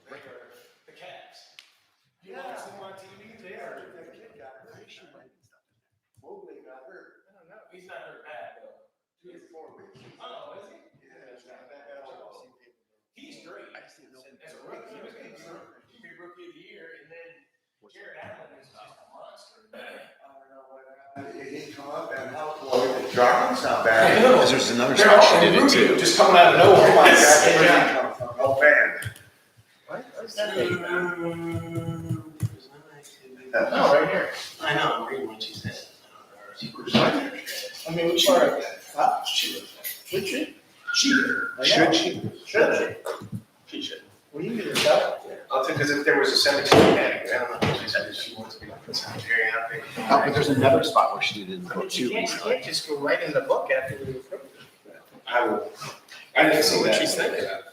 The Cavs. You watch them on TV, they are. That kid got hurt. Mobley got hurt. I don't know. He's not hurt bad though. 2 to 4 weeks. Oh, is he? Yeah, it's not that bad at all. He's great. As a rookie, he was going to be rookie of the year, and then Jared Allen is just a monster. It didn't come up and help. The drawing's not bad. Because there's another section in it too. Just coming out of nowhere. Oh my God, where did it come from? No fan. Where's that thing? Oh, right here. I know, I'm reading what she said. I mean, which part? Should she? She did. Should she? Should she? She should. Well, you can tell. I'll take, because if there was a cemetery manager, I don't know, she said she wants to be like a cemetery out there. Oh, but there's another spot where she did it too. You can't just go right in the book after we approve it. I didn't see what she said.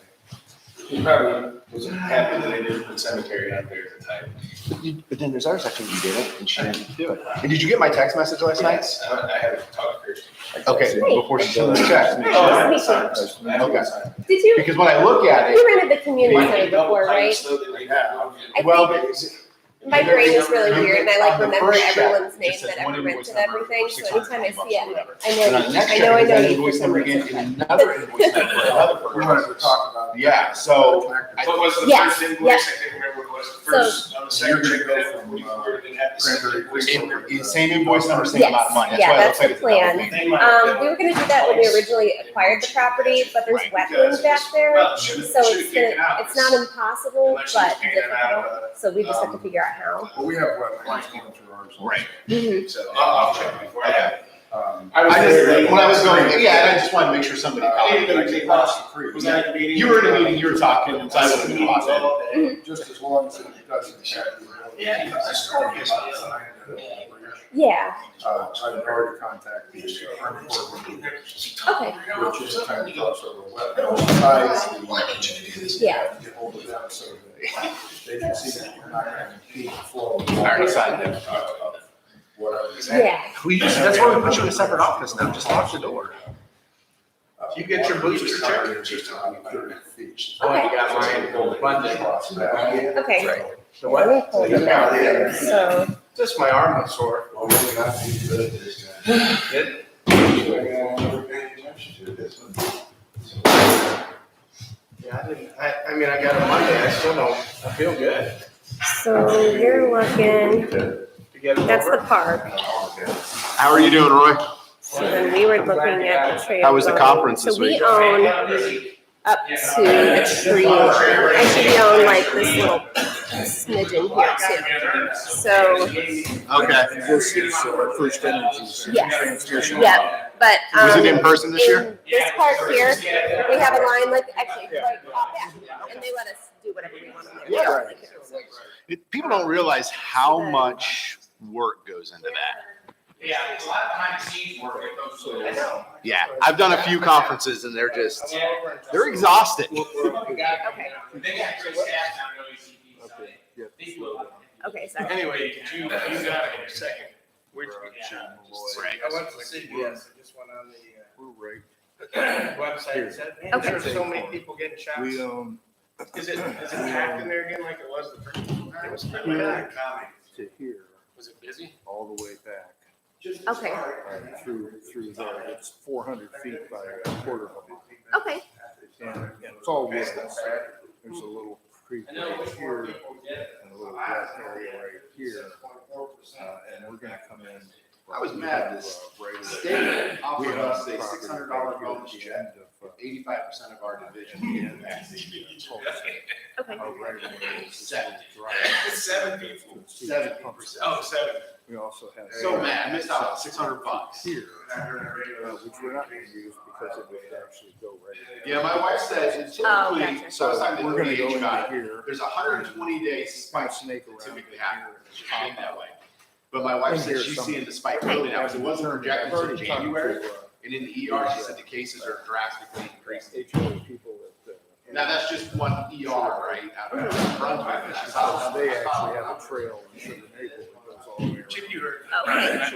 He probably was happy that they didn't put cemetery out there at the time. But then there's other section you did it and she didn't do it. And did you get my text message last night? Yes, I haven't talked to Kirsty. Okay, before she does the check. make Oh, sure. that's fine. Okay. Did you, Because when I look at it, you rented the community center before, right? I well, think but my brain is really weird and I like On the remember first check, everyone's it name says that one ever invoice rented number everything, for so anytime I $600 see it, whatever. I And on the know, next I check, know that you invoice for some number again, reason. and another invoice number for another We wanted to purchase. talk about. Yeah, so What was the Yes, first invoice? yes. I can't remember what it was. The first, on the secretary bill from before, didn't have the same invoice. Same invoice number, same amount of money. Yes, yeah, why it that's looks like the it's a double plan. payment. They might have We were gonna do that when we originally acquired the property, but there's wetlands back there. Well, should've So it's taken it out. gonna, it's not impossible, Unless but she's paying it out difficult, of, so we just have to figure out how. Well, we have wetlands going through ours. Right. Mhm. So I'll check before I have it. I just, when I was going, yeah, and I just wanted to make sure somebody I called. didn't know you across the creek. Was that a meeting? You were in a meeting, you were talking, and so I wasn't in the closet. Just as long as it doesn't check. Yeah, that's totally fine. Yeah, I've already contacted the Army Corps of Engineers, okay, which is kind of close over wetlands. Why can't you do this? yeah. Get hold of them so they can see that you're not going to impede the flow. I already signed it. Whatever. Yeah, That's why we put you in a separate office now, just lock the door. You get your booster check? Just on 30 feet. Okay. You got mine, gold funded. okay. Right. The Let me what? pull it out here, so, Just my arm was sore. Well, we got to be good at this guy. Good. I'm never paying attention to this one. Yeah, I mean, I got a Monday, I still don't, I feel good. so you're looking, To get it that's the over. park. How are you doing, Roy? So then we were looking at the trail. How was the road. conference this So we week? own up to the tree line. Actually, we own like this little smidgen here too. So, Okay. This is First Energy's yes, transmission. yeah, but. Was it in person this year? In this park here, we have a line like, actually, right out back, and they let us do whatever we want in there. We don't really care. People don't realize how much work goes into that. Yeah, it's a lot of behind the scenes work. I know. Yeah, I've done a few conferences and they're exhausted. Okay. They got Okay. great staff down at OECP, so they will. Okay, sorry. Anyway, you got it in a second. Where'd you get Right. I went to CBS, I just went on We're right. the website and said, man, Okay. there's so many people getting shots. We Is it packed in there again like it was the first time? It was pretty packed. to here, Was it busy? all the way back, Okay, through there. It's 400 feet by a quarter of a mile. okay, And it's all woods. There's a little creek right here and a little wet area right here. And we're gonna come in. I was mad this right state offered We have us a property $600 right here bonus at the check. end of, 85% of our division. okay. our right of way is Seven. drive. It's 7 people. 70%. Oh, 7. We also have. So mad, I missed out on $600. Here, which we're not gonna use because it would actually go right. Yeah, my wife said Oh, typically, gotcha. so I was talking to We're the gonna go ODH guy, into here. there's a 120-day spike Snake around. typically happen. It's just been that way. But my wife said she's seeing the spike early now, because it wasn't projected until January. And in the ER, she said the cases are drastically increasing. People that. Now, that's just one ER, right? Out of Brunswick. Now, they actually have a trail in Sugar Maple that goes all the way Chip, you heard. Okay.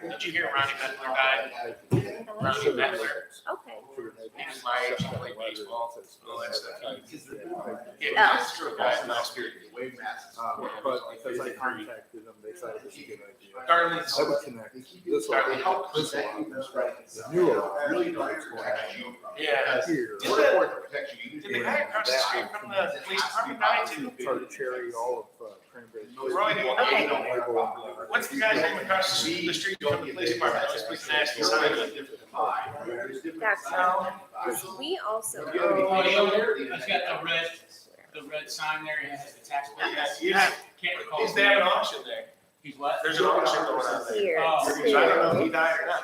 Did you hear Ronnie Metzler died? Ronnie Metzler. Okay. He was my age, he played baseball, all that stuff. Yeah, Oh. he's a true guy, last year. Wave masses. But because I contacted them, they thought it was a good idea. Darlene's. I would connect this lot, this lot, the newer lot. Really don't protect you. Yeah. Here. It's important to protect you. Did the guy across the street from the police department die too? Tart cherry, all of cranberry. Roy, do you want Okay. What's the guy's name across the street from the police department? Let's please ask you something. That's because we also Oh, own. he's got the red sign there, he has the tax bill. Yeah. Can't recall. Is they have an auction there? He's what? There's an auction going on there. Here. Oh. So I don't know if he died or not.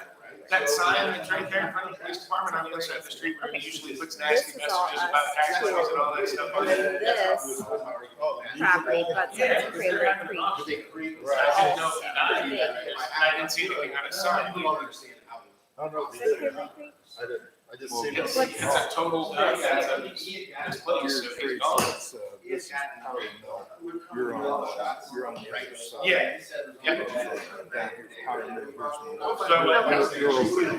That sign that's right there in front of the police department on the other side of the street where he usually puts This nasty is all messages us about tax too. liens and all that stuff on And it. then this property butts into Cranberry Creek. I didn't know if he died. I didn't see anything on his sign. Oh, no, Is that Cranberry Creek? I didn't. I just Well, seen it's it. a total, that's his place, so he's gone. This is Powder Mill. You're on the other side. Yeah. Yep. Down here, Powder Mill, here's the north. So, You're over here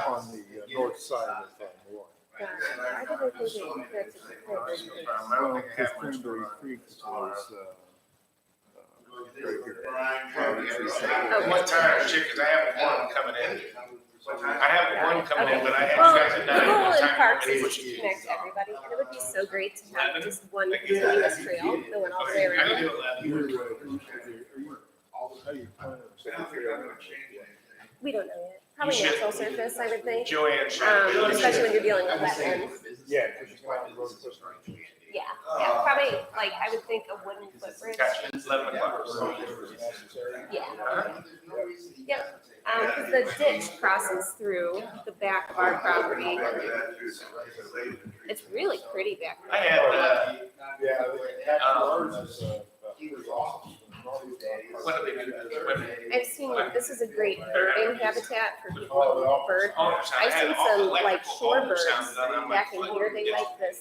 on the north side of Warren. Why did I think it compared to Cranberry Creek? Well, because Cranberry Creek was, right here. At one time, chick, cause I have one coming in. I have one coming in, but I had Well, you guys at the night. goal in Time parks to is push to it. connect everybody, and it would be so great to have just one continuous trail going all the way Okay, I can around. do it, Lab. You're, how you plan to We don't know yet. Probably You should. natural surface, I would think. Joanne, Especially when you're dealing with wetlands. Yeah, because you plan on road Yeah, yeah, probably, like, I would think a wooden footbridge. Gotcha, it's 11 o'clock. Yeah, Uh-huh. yep. Because the ditch crosses through the back of our property. It's really pretty back I there. had, Yeah. Ours is, what do they do? I've seen, this is a great birding habitat for people Oh, who love bird. Ultrasound. I I've had seen all some like electrical shorebirds ultrasound done on my back in foot. here, they like this,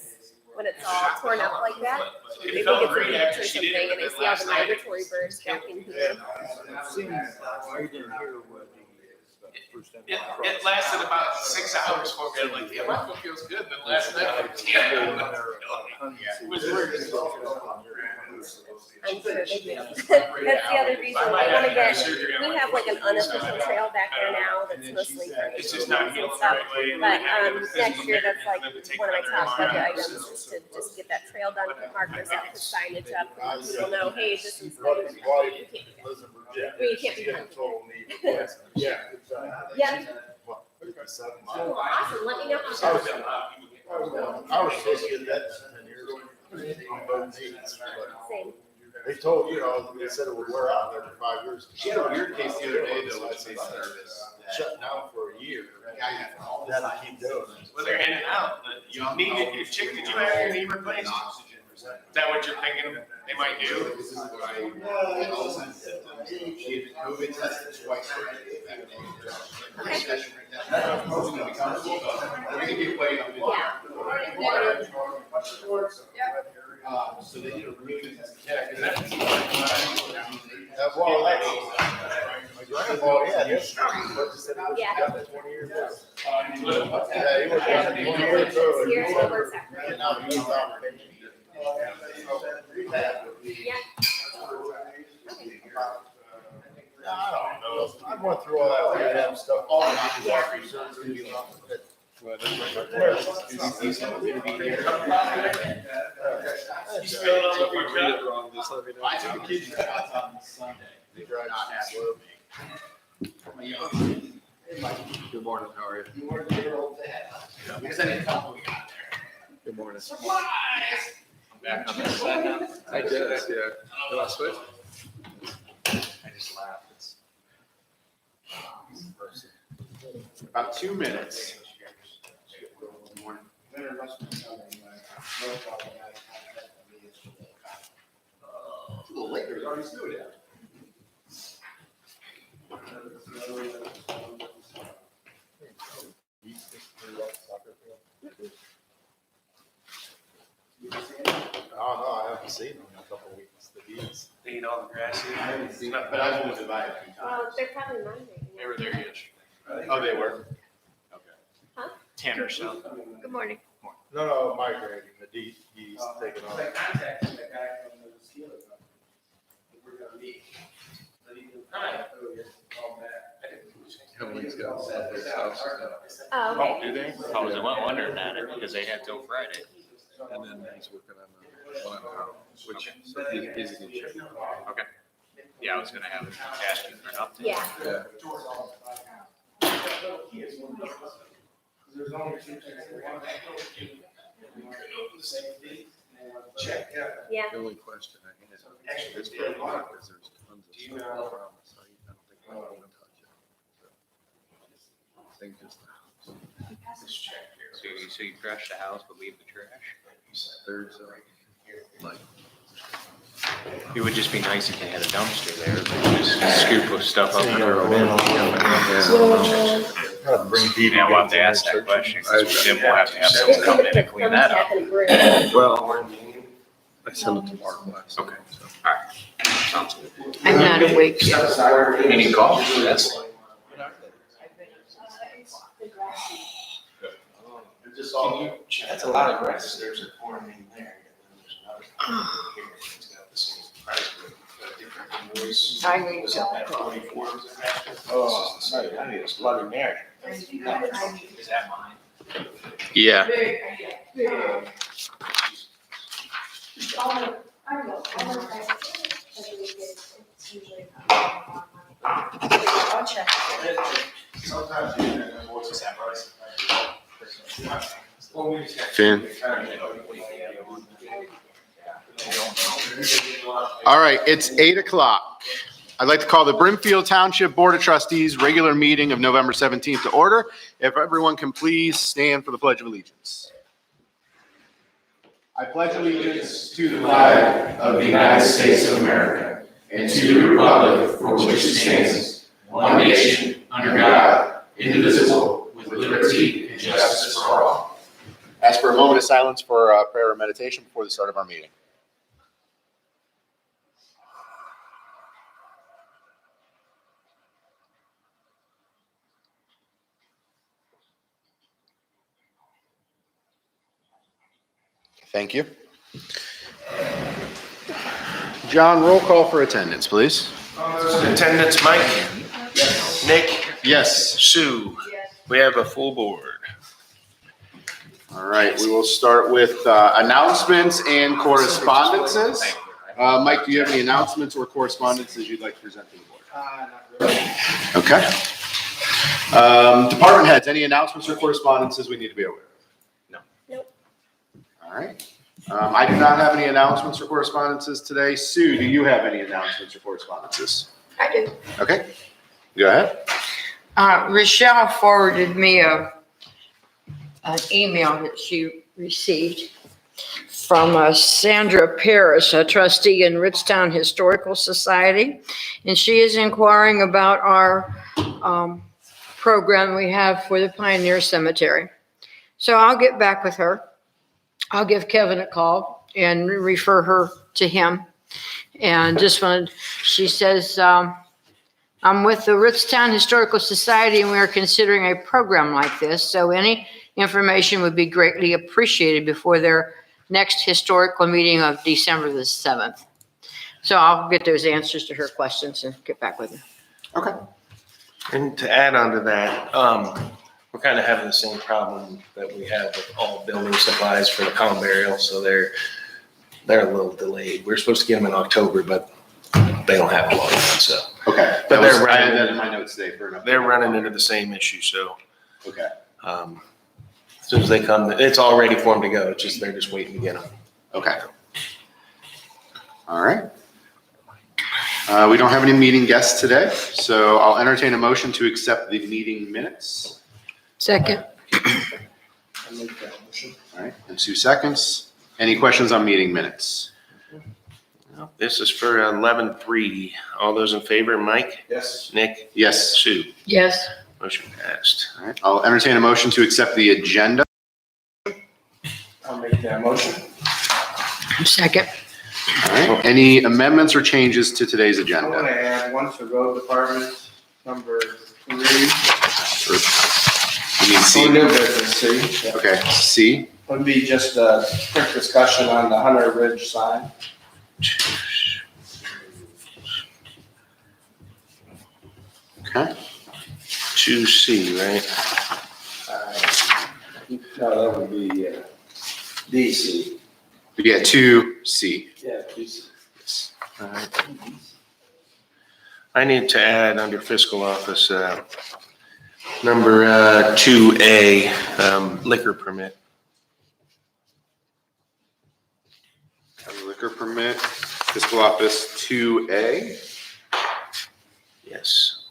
when it's all torn up like that. It Maybe felt it's a great beach after or she something, did it, and I but see then all last the night. migratory birds back in here. I've seen right in here where the first time. It lasted about 6 hours for me. I'm like, yeah, my foot feels good. Then last night, it was weird. I'm sure they do. That's the other reason we wanna get, we have like an unofficial trail back there now that's mostly for It's just not and healed the stuff. right way. But, next year, that's like one of my top budget items is to just get that trail done, put markers up, put signage up, and let people know, hey, this is. You can't do that. Well, you can't be hunting. Yeah. Yeah. Oh, awesome, let me know how it goes. I was supposed to get that 10 years ago. On both knees, but Same. they told, they said it would wear out every 5 years. She had a weird case the other day though, let's say service. Shut down for a year. Then I keep doing it. Well, they're in and out. But you needed your chick. Did you have your knee replaced? Is that what you're thinking they might do? This is what I she had COVID tested twice. So they did a really good test. Yeah, because that's. Well, my grandpa, yeah, he said it was Yeah. done at 20 years ago. Uh, Yeah, he was done at 20 years ago. Here, it works out great. And now he's out. Yeah. I don't know. I went through all that rehab stuff. All You still don't know if you're done? I took the kids shots on Sunday. They drive Not slow. Good morning, how are you? Because I didn't tell them we got there. Good morning. Supplies! I'm back on this side now. I did, yeah. Did I switch? I just laughed. About 2 minutes. Good morning. It's a little late, there's already snow down. Oh, no, I haven't seen them in a couple of weeks. The bees. They eat all the grass here. But I've only been by a few Well, times. they're probably mine. They were there yesterday. Oh, they were? Okay. Huh? 10 or so. Good morning. No, migrating, he's taking off. I contacted that guy from the steel company. We're gonna meet. But he didn't call back. Emily's got all this house stuff. Oh, Oh, okay. do they? I was wondering at it because they had till Friday. And then he's working on the house, which, so he's a good check. Okay. Yeah, I was gonna have ask you for an update. Yeah. Yeah. There's only two things. Check, yeah. Yeah. The only question I had is for a lot, because there's tons of stuff around the site. I don't think I'm gonna touch it. So, I think just the house. Just check here. So you trash the house but leave the trash? There's like, It would just be nice if they had a dumpster there, but just scoop of stuff up. Bring people. Yeah, we'll have to ask that question, because then we'll have to have someone come in and clean that up. well, I sent it to Mark last. Okay, all right, sounds good. I'm not awake yet. Any call? That's. That's a lot of grass. There's a corn in there. And then there's another corn here. It's got the same price, but a different invoice. I need Was to that that 24? Oh, sorry, I need a bloody Mary. Is that mine? Yeah. I'll check. Sometimes you don't know what's that price. Finn. All right, it's 8:00. I'd like to call the Brimfield Township Board of Trustees regular meeting of November 17th to order. If everyone can please stand for the Pledge of Allegiance. I pledge allegiance to the flag of the United States of America and to the republic for which it stands, one nation, under God, indivisible, with liberty and justice for all. Ask for a moment of silence for prayer and meditation before the start of our meeting. Thank you. John, roll call for attendance, please. Attendance, Mike? Nick? Yes. Sue? We have a full board. All right, we will start with announcements and correspondences. Mike, do you have any announcements or correspondences you'd like to present to the board? Not really. Okay. Department heads, any announcements or correspondences we need to be aware of? No. Nope. All right. I do not have any announcements or correspondences today. Sue, do you have any announcements or correspondences? I do. Okay, go ahead. Rochelle forwarded me an email that she received from Sandra Paris, a trustee in Ridgetown Historical Society. And she is inquiring about our program we have for the Pioneer Cemetery. So I'll get back with her. I'll give Kevin a call and refer her to him. And just wanted, she says, I'm with the Ridgetown Historical Society and we are considering a program like this. So any information would be greatly appreciated before their next historical meeting of December the 7th. So I'll get those answers to her questions and get back with her. Okay. And to add on to that, we're kind of having the same problem that we have with all building supplies for the common burial, so they're a little delayed. We're supposed to get them in October, but they don't have a lot, so. Okay. But I they're had that running, in my notes today for an update. they're running into the same issue, so. Okay. As soon as they come, it's all ready for them to go, it's just, they're just waiting to get them. Okay. All right. We don't have any meeting guests today, so I'll entertain a motion to accept the meeting minutes. Second. All right, and 2 seconds. Any questions on meeting minutes? This is for 11-3. All those in favor, Mike, Yes. Nick, Yes. Sue, Yes. motion passed. All right, I'll entertain a motion to accept the agenda. I'll make that motion. Second. All right, any amendments or changes to today's I want agenda? to add one to road department, number 3. You mean C? New business, C. Yeah. Okay, C. Would be just a quick discussion on the Hunter Ridge sign. Okay, 2C, right? No, that would be DC. yeah, 2C. Yeah, DC. All right. I need to add under fiscal office, number 2A, liquor permit. Liquor permit, fiscal office 2A. Yes.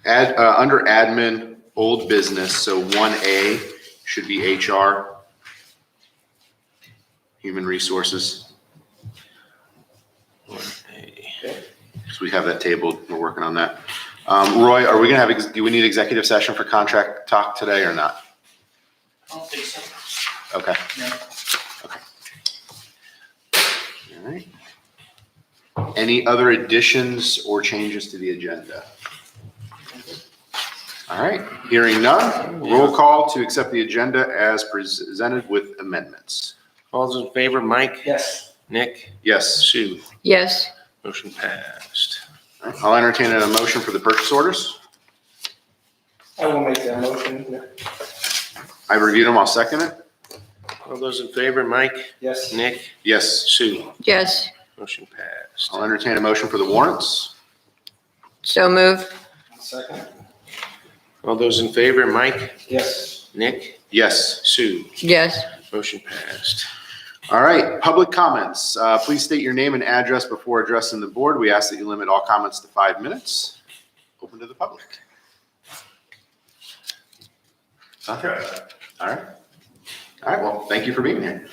Under admin, old business, so 1A should be HR. Human resources. 1A. So we have that tabled, we're working on that. Roy, are we gonna have, do we need executive session for contract talk today or not? I don't think so. Okay. No. Okay. All right. Any other additions or changes to the agenda? All right, hearing none, roll call to accept the agenda as presented with amendments. All those in favor, Mike? Yes. Nick? Yes, Sue? Yes, Motion passed. all right, I'll entertain a motion for the purchase orders. I will make that motion. I reviewed them, I'll second it. All those in favor, Mike? Yes. Nick? Yes, Sue? yes, Motion passed. I'll entertain a motion for the warrants. so move. Second. All those in favor, Mike? Yes. Nick? Yes. Sue? Yes, Motion passed. All right, public comments. Please state your name and address before addressing the board. We ask that you limit all comments to 5 minutes. Open to the public. Okay. All right. All right, well, thank you for being here.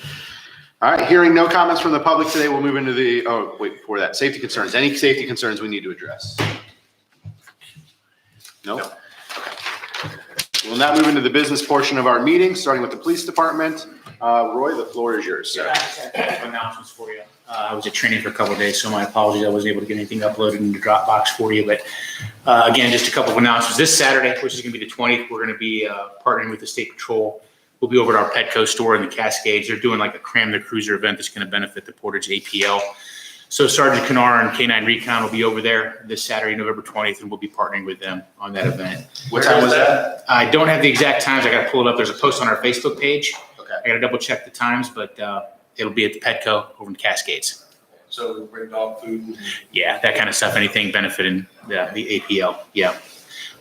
All right, hearing no comments from the public today, we'll move into the, oh, wait, before that, safety concerns. Any safety concerns we need to address? No? Okay. We'll now move into the business portion of our meeting, starting with the police department. Roy, the floor is yours, sir. Announcements for you. I was at training for a couple of days, so my apologies. I wasn't able to get anything uploaded into Dropbox for you. But again, just a couple of announcements. This Saturday, which is going to be the 20th, we're going to be partnering with the State Patrol. We'll be over at our Petco store in the Cascades. They're doing like a Cram the Cruiser event that's going to benefit the Portage APL. So Sergeant Canar and K9 Recon will be over there this Saturday, November 20th, and we'll be partnering with them on that event. What time was that? I don't have the exact times. I got to pull it up. There's a post on our Facebook page. Okay. I got to double check the times, but it'll be at the Petco over in Cascades. So bring dog food? Yeah, that kind of stuff. Anything benefiting the APL. Yeah.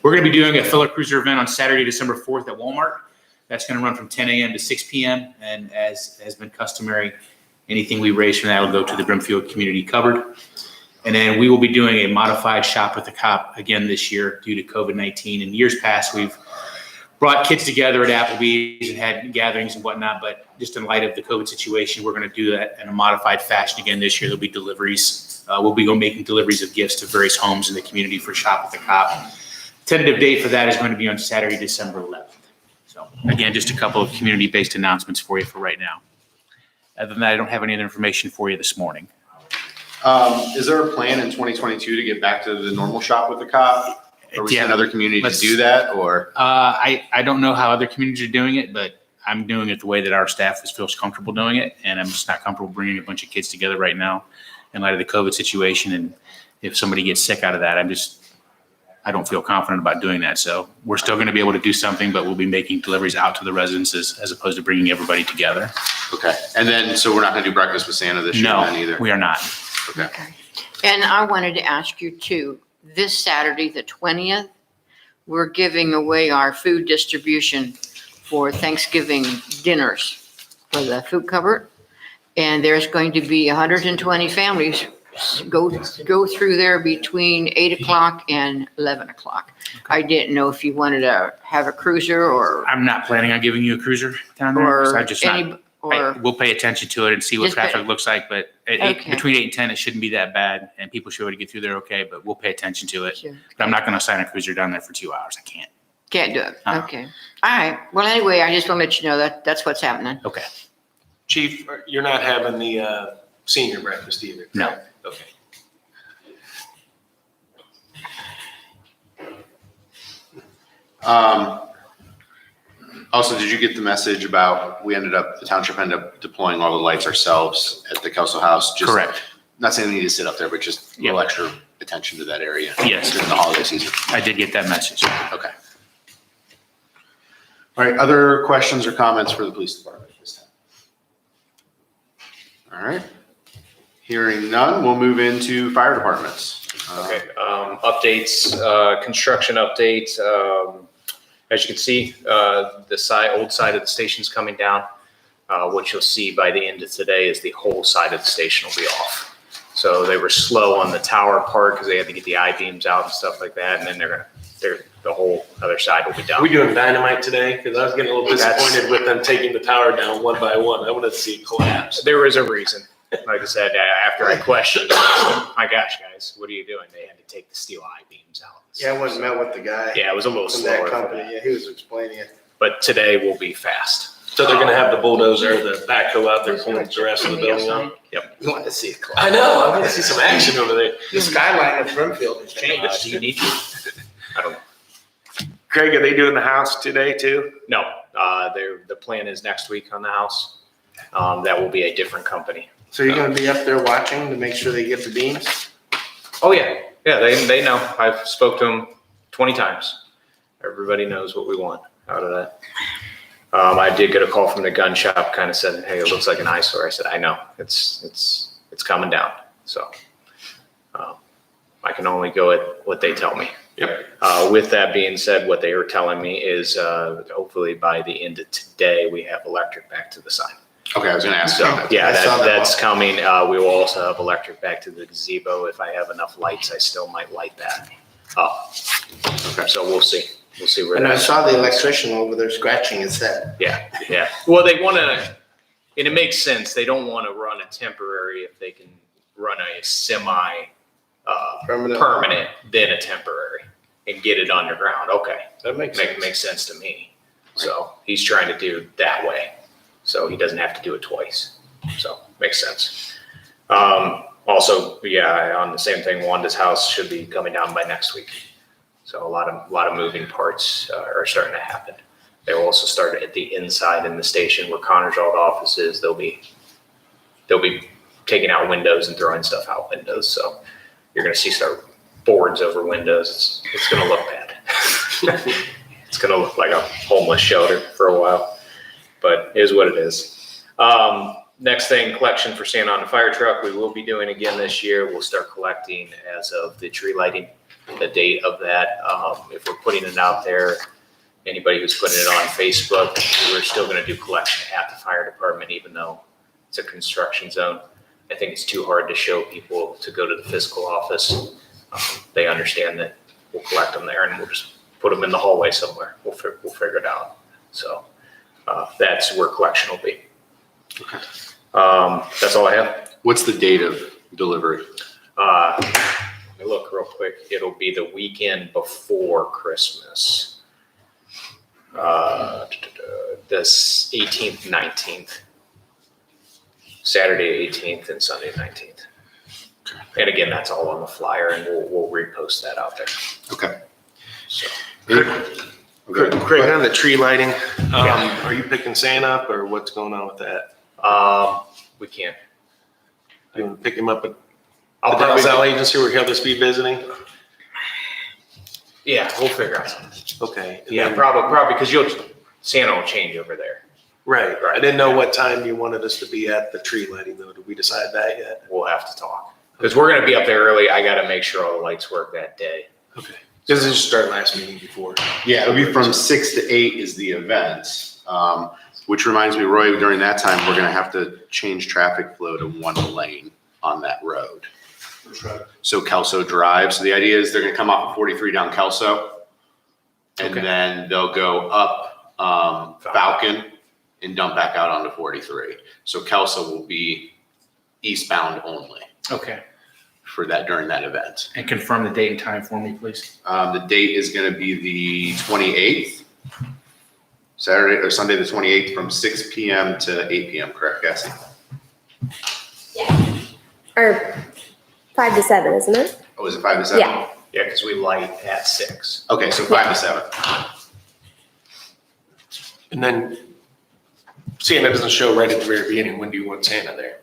We're going to be doing a filler cruiser event on Saturday, December 4th at Walmart. That's going to run from 10 a.m. to 6 p.m. And as has been customary, anything we raise from that will go to the Brimfield Community Cupboard. And then we will be doing a modified Shop with the Cop again this year due to COVID-19. In years past, we've brought kids together at Applebee's and had gatherings and whatnot, but just in light of the COVID situation, we're going to do that in a modified fashion again this year. There'll be deliveries. We'll be making deliveries of gifts to various homes in the community for Shop with the Cop. Tentative date for that is going to be on Saturday, December 11th. So again, just a couple of community-based announcements for you for right now. Other than that, I don't have any other information for you this morning. Is there a plan in 2022 to get back to the normal Shop with the Cop? Are we seeing other communities do that, or? I don't know how other communities are doing it, but I'm doing it the way that our staff feels comfortable doing it. And I'm just not comfortable bringing a bunch of kids together right now in light of the COVID situation. And if somebody gets sick out of that, I don't feel confident about doing that. So we're still going to be able to do something, but we'll be making deliveries out to the residences as opposed to bringing everybody together. Okay, and then, so we're not going to do breakfast with Santa this year then either? No, we are not. Okay. okay. And I wanted to ask you too, this Saturday, the 20th, we're giving away our food distribution for Thanksgiving dinners for the food cupboard. And there's going to be 120 families go through there between 8 o'clock and 11 o'clock. I didn't know if you wanted to have a cruiser or. I'm not planning on giving you a cruiser down there. 'Cause Or I just any, we'll pay attention to it and see what Just traffic looks like, but Okay. between 8 and 10, it shouldn't be that bad, and people should be able to get through there okay, but we'll pay attention to it. Sure. But I'm not going to sign a cruiser down there for 2 hours. I can't. Can't do it. Uh-huh. Okay. All right. Well, anyway, I just want to let you know that that's what's happening. Okay. Chief, you're not having the senior breakfast either? No. correct? Okay. Also, did you get the message about, the township ended up deploying all the lights ourselves at the Kelso house? Just- Correct. Not saying they need to sit up there, but just a little Yeah. extra attention to that area. Yes. During the holiday season. I did get that message. Okay. All right, other questions or comments for the police department at this time? All right. Hearing none, we'll move into fire departments. Okay, updates, construction updates. As you can see, the old side of the station's coming down. What you'll see by the end of today is the whole side of the station will be off. So they were slow on the tower part because they had to get the I-beams out and stuff like that, and then the whole other side will be Are done. we doing dynamite today? Because I was getting a little disappointed with them taking the tower down one by one. I wanted to see it collapse. There was a reason. Like I said, after I questioned, my gosh, guys, what are you doing? They had to take the steel I-beams out. Yeah, I went and met with the guy Yeah, it was a little from slower that for company. that. Yeah, he was explaining it. But today will be fast. So they're gonna have the bulldozer, the backhoe out there pulling the rest of the building up? You want to see it collapse. I know, I want to see some action over there. The skyline of Brimfield has Do changed. you need to? I don't know. Craig, are they doing the house today too? No, the plan is next week on the house. That will be a different company. So you're gonna be up there watching to make sure they get the beams? Oh, yeah. Yeah, they know. I've spoke to them 20 times. Everybody knows what we want out of that. I did get a call from the gun shop, kind of said, hey, it looks like an eyesore. I said, I know, it's coming down. So I can only go at what they tell me. Yep. With that being said, what they were telling me is hopefully by the end of today, we have electric back to the sign. Okay, I was gonna ask. So, that. yeah, I saw that that's one. coming. We will also have electric back to the gazebo. If I have enough lights, I still might light that up. Okay. So we'll see. We'll see where And I that. saw the electrician over there scratching his head. Yeah. Well, they want to, and it makes sense. They don't want to run a temporary if they can run a semi permanent, then a temporary and get it underground. Okay. That makes sense. Makes sense to me. So he's trying to do that way. So he doesn't have to do it twice. So makes sense. Also, yeah, on the same thing, Wanda's house should be coming down by next week. So a lot of moving parts are starting to happen. They will also start at the inside in the station where Connor's old office is. They'll be taking out windows and throwing stuff out windows. So you're going to see boards over windows. It's going to look bad. It's going to look like a homeless shelter for a while, but it is what it is. Next thing, collection for Santa on the fire truck. We will be doing again this year. We'll start collecting as of the tree lighting, the date of that. If we're putting it out there, anybody who's putting it on Facebook, we're still going to do collection at the fire department, even though it's a construction zone. I think it's too hard to show people to go to the fiscal office. They understand that we'll collect them there and we'll just put them in the hallway somewhere. We'll figure it out. So that's where collection will be. Okay. That's all I have. What's the date of delivery? Let me look real quick. It'll be the weekend before Christmas. This 18th, 19th. Saturday 18th and Sunday 19th. And again, that's all on the flyer and we'll repost that out there. Okay. So. Craig, on the tree lighting, Yeah. are you picking Santa up or what's going on with that? We can't. You want to pick him up at I'll the probably, Dallas Valley Agency where he'll just be visiting? yeah, we'll figure out something. Okay. and Yeah, then- probably because Santa will change over there. Right. I didn't know what time you wanted us to be at the tree lighting though. Did we decide that yet? We'll have to talk. Because we're going to be up there early. I got to make sure all the lights work that day. Okay. This is just our last meeting before. Yeah, it'll be from 6 to 8 is the event. Which reminds me, Roy, during that time, we're gonna have to change traffic flow to one lane on that road. So Kelso Drive. So the idea is they're gonna come off of 43 down Kelso. And Okay. then they'll go up Falcon and dump back out onto 43. So Kelso will be eastbound only Okay. for that during that event. And confirm the date and time for me, please. The date is gonna be the 28th. Saturday or Sunday, the 28th from 6 PM to 8 PM, correct, Cassie? Or 5 to 7, isn't it? Oh, is it 5 to 7? Yeah. Yeah, because we light at 6. Okay, so 5 to 7. And then Santa doesn't show right at the very beginning. When do you want Santa there?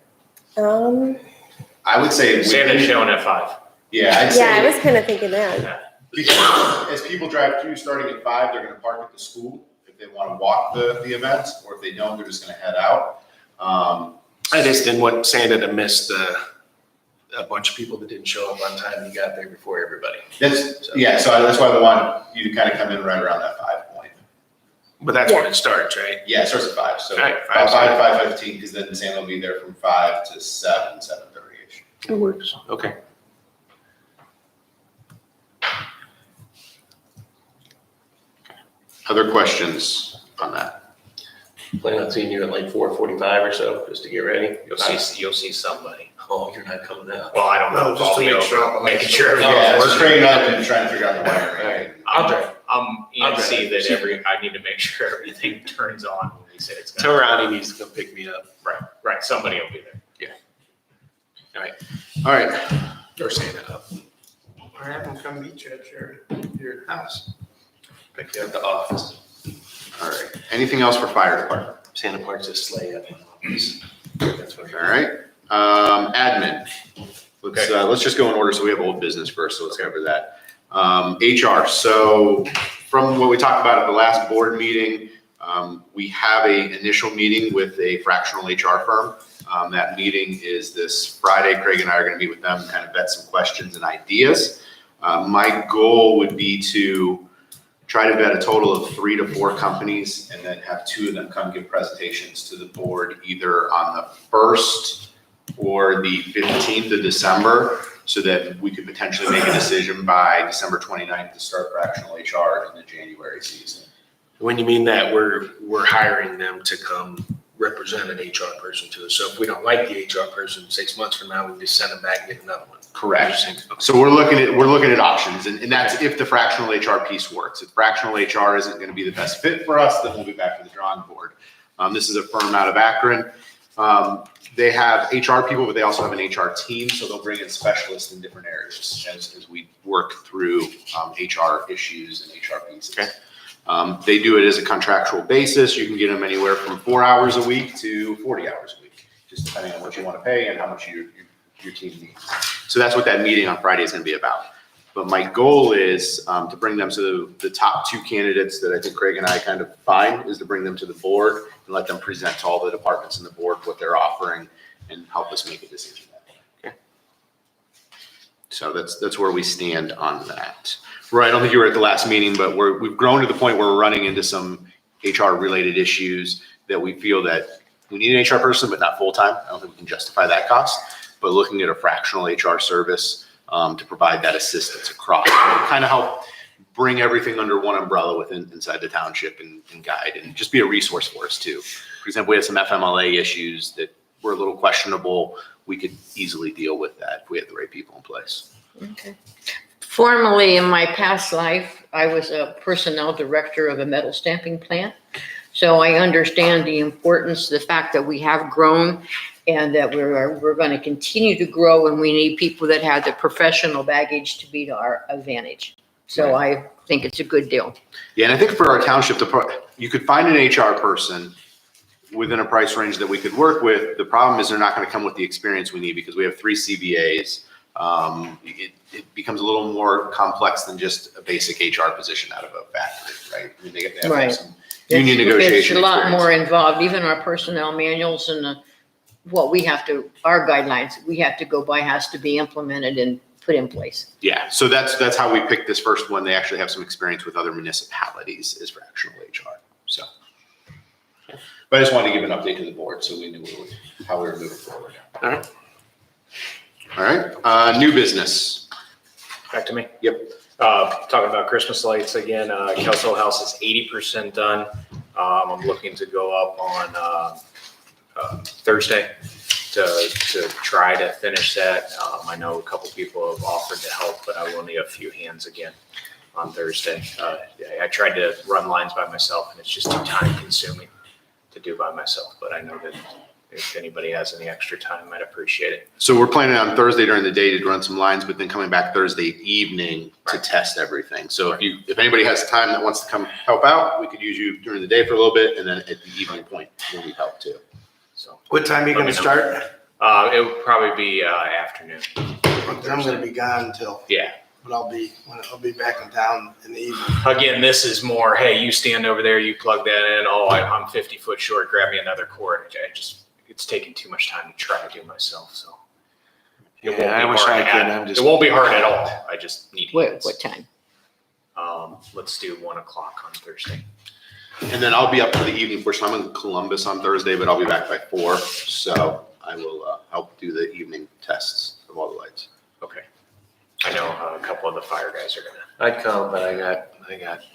I would say. Santa's showing at 5. Yeah, I'd Yeah, I say, was kind of thinking that. because as people drive through starting at 5, they're gonna park at the school if they wanna walk the event, or if they don't, they're just gonna head out. I just didn't want Santa to miss a bunch of people that didn't show up on time. You got there before everybody. So that's why I want you to kind of come in right around that 5 point. But that's when it starts, right? Yeah, it starts at 5, so All right, about 5 to 5:15, because then Santa will be there from 5 to 7:30-ish. It works. Okay. Other questions on that? Plan on seeing you at like 4:45 or so, just to get ready. You'll see somebody. Oh, you're not coming out. Well, I don't know. No, just I'll to be make over, sure. making sure everything Yeah, works. just straighten up and trying to figure out the wiring. Right. I'll drive. and see that I need to make sure everything turns on when we say it's Tell gonna. Ronnie needs to come pick me up. Right, somebody will be there. All right, Or Santa up. Or have them come meet you at your house. Pick you up at the office. all right. Anything else for fire department? Santa parks his sleigh up in the office. That's what. All right, admin. Let's just go in order. So we have old business first, so let's cover that. HR, so from what we talked about at the last board meeting, we have a initial meeting with a fractional HR firm. That meeting is this Friday. Craig and I are gonna meet with them, kind of vet some questions and ideas. My goal would be to try to vet a total of 3 to 4 companies and then have 2 of them come give presentations to the board either on the 1st or the 15th of December, so that we could potentially make a decision by December 29th to start fractional HR in the January season. When you mean that, we're hiring them to come represent an HR person to us. So if we don't like the HR person 6 months from now, we just send them back and get another one. Correct. So we're looking at options, and that's if the fractional HR piece works. If fractional HR isn't gonna be the best fit for us, then we'll be back to the drawing board. This is a firm out of Akron. They have HR people, but they also have an HR team, so they'll bring in specialists in different areas as we work through HR issues and HR pieces. Okay. They do it as a contractual basis. You can get them anywhere from 4 hours a week to 40 hours a week, just depending on what you want to pay and how much your team needs. So that's what that meeting on Friday is going to be about. But my goal is to bring them to the top 2 candidates that I think Craig and I kind of find, is to bring them to the board and let them present to all the departments in the board what they're offering and help us make a decision. Okay. So that's where we stand on that. Right, I don't think you were at the last meeting, but we've grown to the point where we're running into some HR related issues that we feel that we need an HR person, but not full-time. I don't think we can justify that cost, but looking at a fractional HR service to provide that assistance across, kind of help bring everything under one umbrella inside the township and guide and just be a resource for us too. For example, we had some FMLA issues that were a little questionable. We could easily deal with that if we had the right people in place. Okay. Formerly, in my past life, I was a personnel director of a metal stamping plant. So I understand the importance, the fact that we have grown and that we're going to continue to grow, and we need people that have the professional baggage to be to our advantage. So I think it's a good deal. Yeah, and I think for our township, you could find an HR person within a price range that we could work with. The problem is they're not going to come with the experience we need because we have 3 CBAs. It becomes a little more complex than just a basic HR position out of a factory, right? I mean, they have to have some union negotiation It's a lot experience. more involved, even our personnel manuals and what we have to, our guidelines, we have to go by has to be implemented and put in place. Yeah, so that's how we picked this first one. They actually have some experience with other municipalities as fractional HR, so. But I just wanted to give an update to the board so we knew how we were moving forward. All right. All right, new business. Back to me. Yep. Talking about Christmas lights again, Kelso House is 80% done. I'm looking to go up on Thursday to try to finish that. I know a couple people have offered to help, but I will need a few hands again. on Thursday. I tried to run lines by myself and it's just too time consuming to do by myself, but I know that if anybody has any extra time, I'd appreciate it. So we're planning on Thursday during the day to run some lines, but then coming back Thursday evening to test everything. So if anybody has time that wants to come help out, we could use you during the day for a little bit, and then at the evening point, we'll need help too. So What time are you gonna start? it would probably be afternoon. I'm gonna be gone until, Yeah. but I'll be back in town in the evening. Again, this is more, hey, you stand over there, you plug that in. Oh, I'm 50 foot short. Grab me another cord. It's taking too much time to try to do myself. So it won't be I wish hard I to could. add. I'm just. It won't be hard at all. I just need What hands. time? Let's do 1 o'clock on Thursday. And then I'll be up for the evening portion. I'm in Columbus on Thursday, but I'll be back by 4. So I will help do the evening tests of all the lights. Okay. I know a couple of the fire guys are gonna. I'd come, but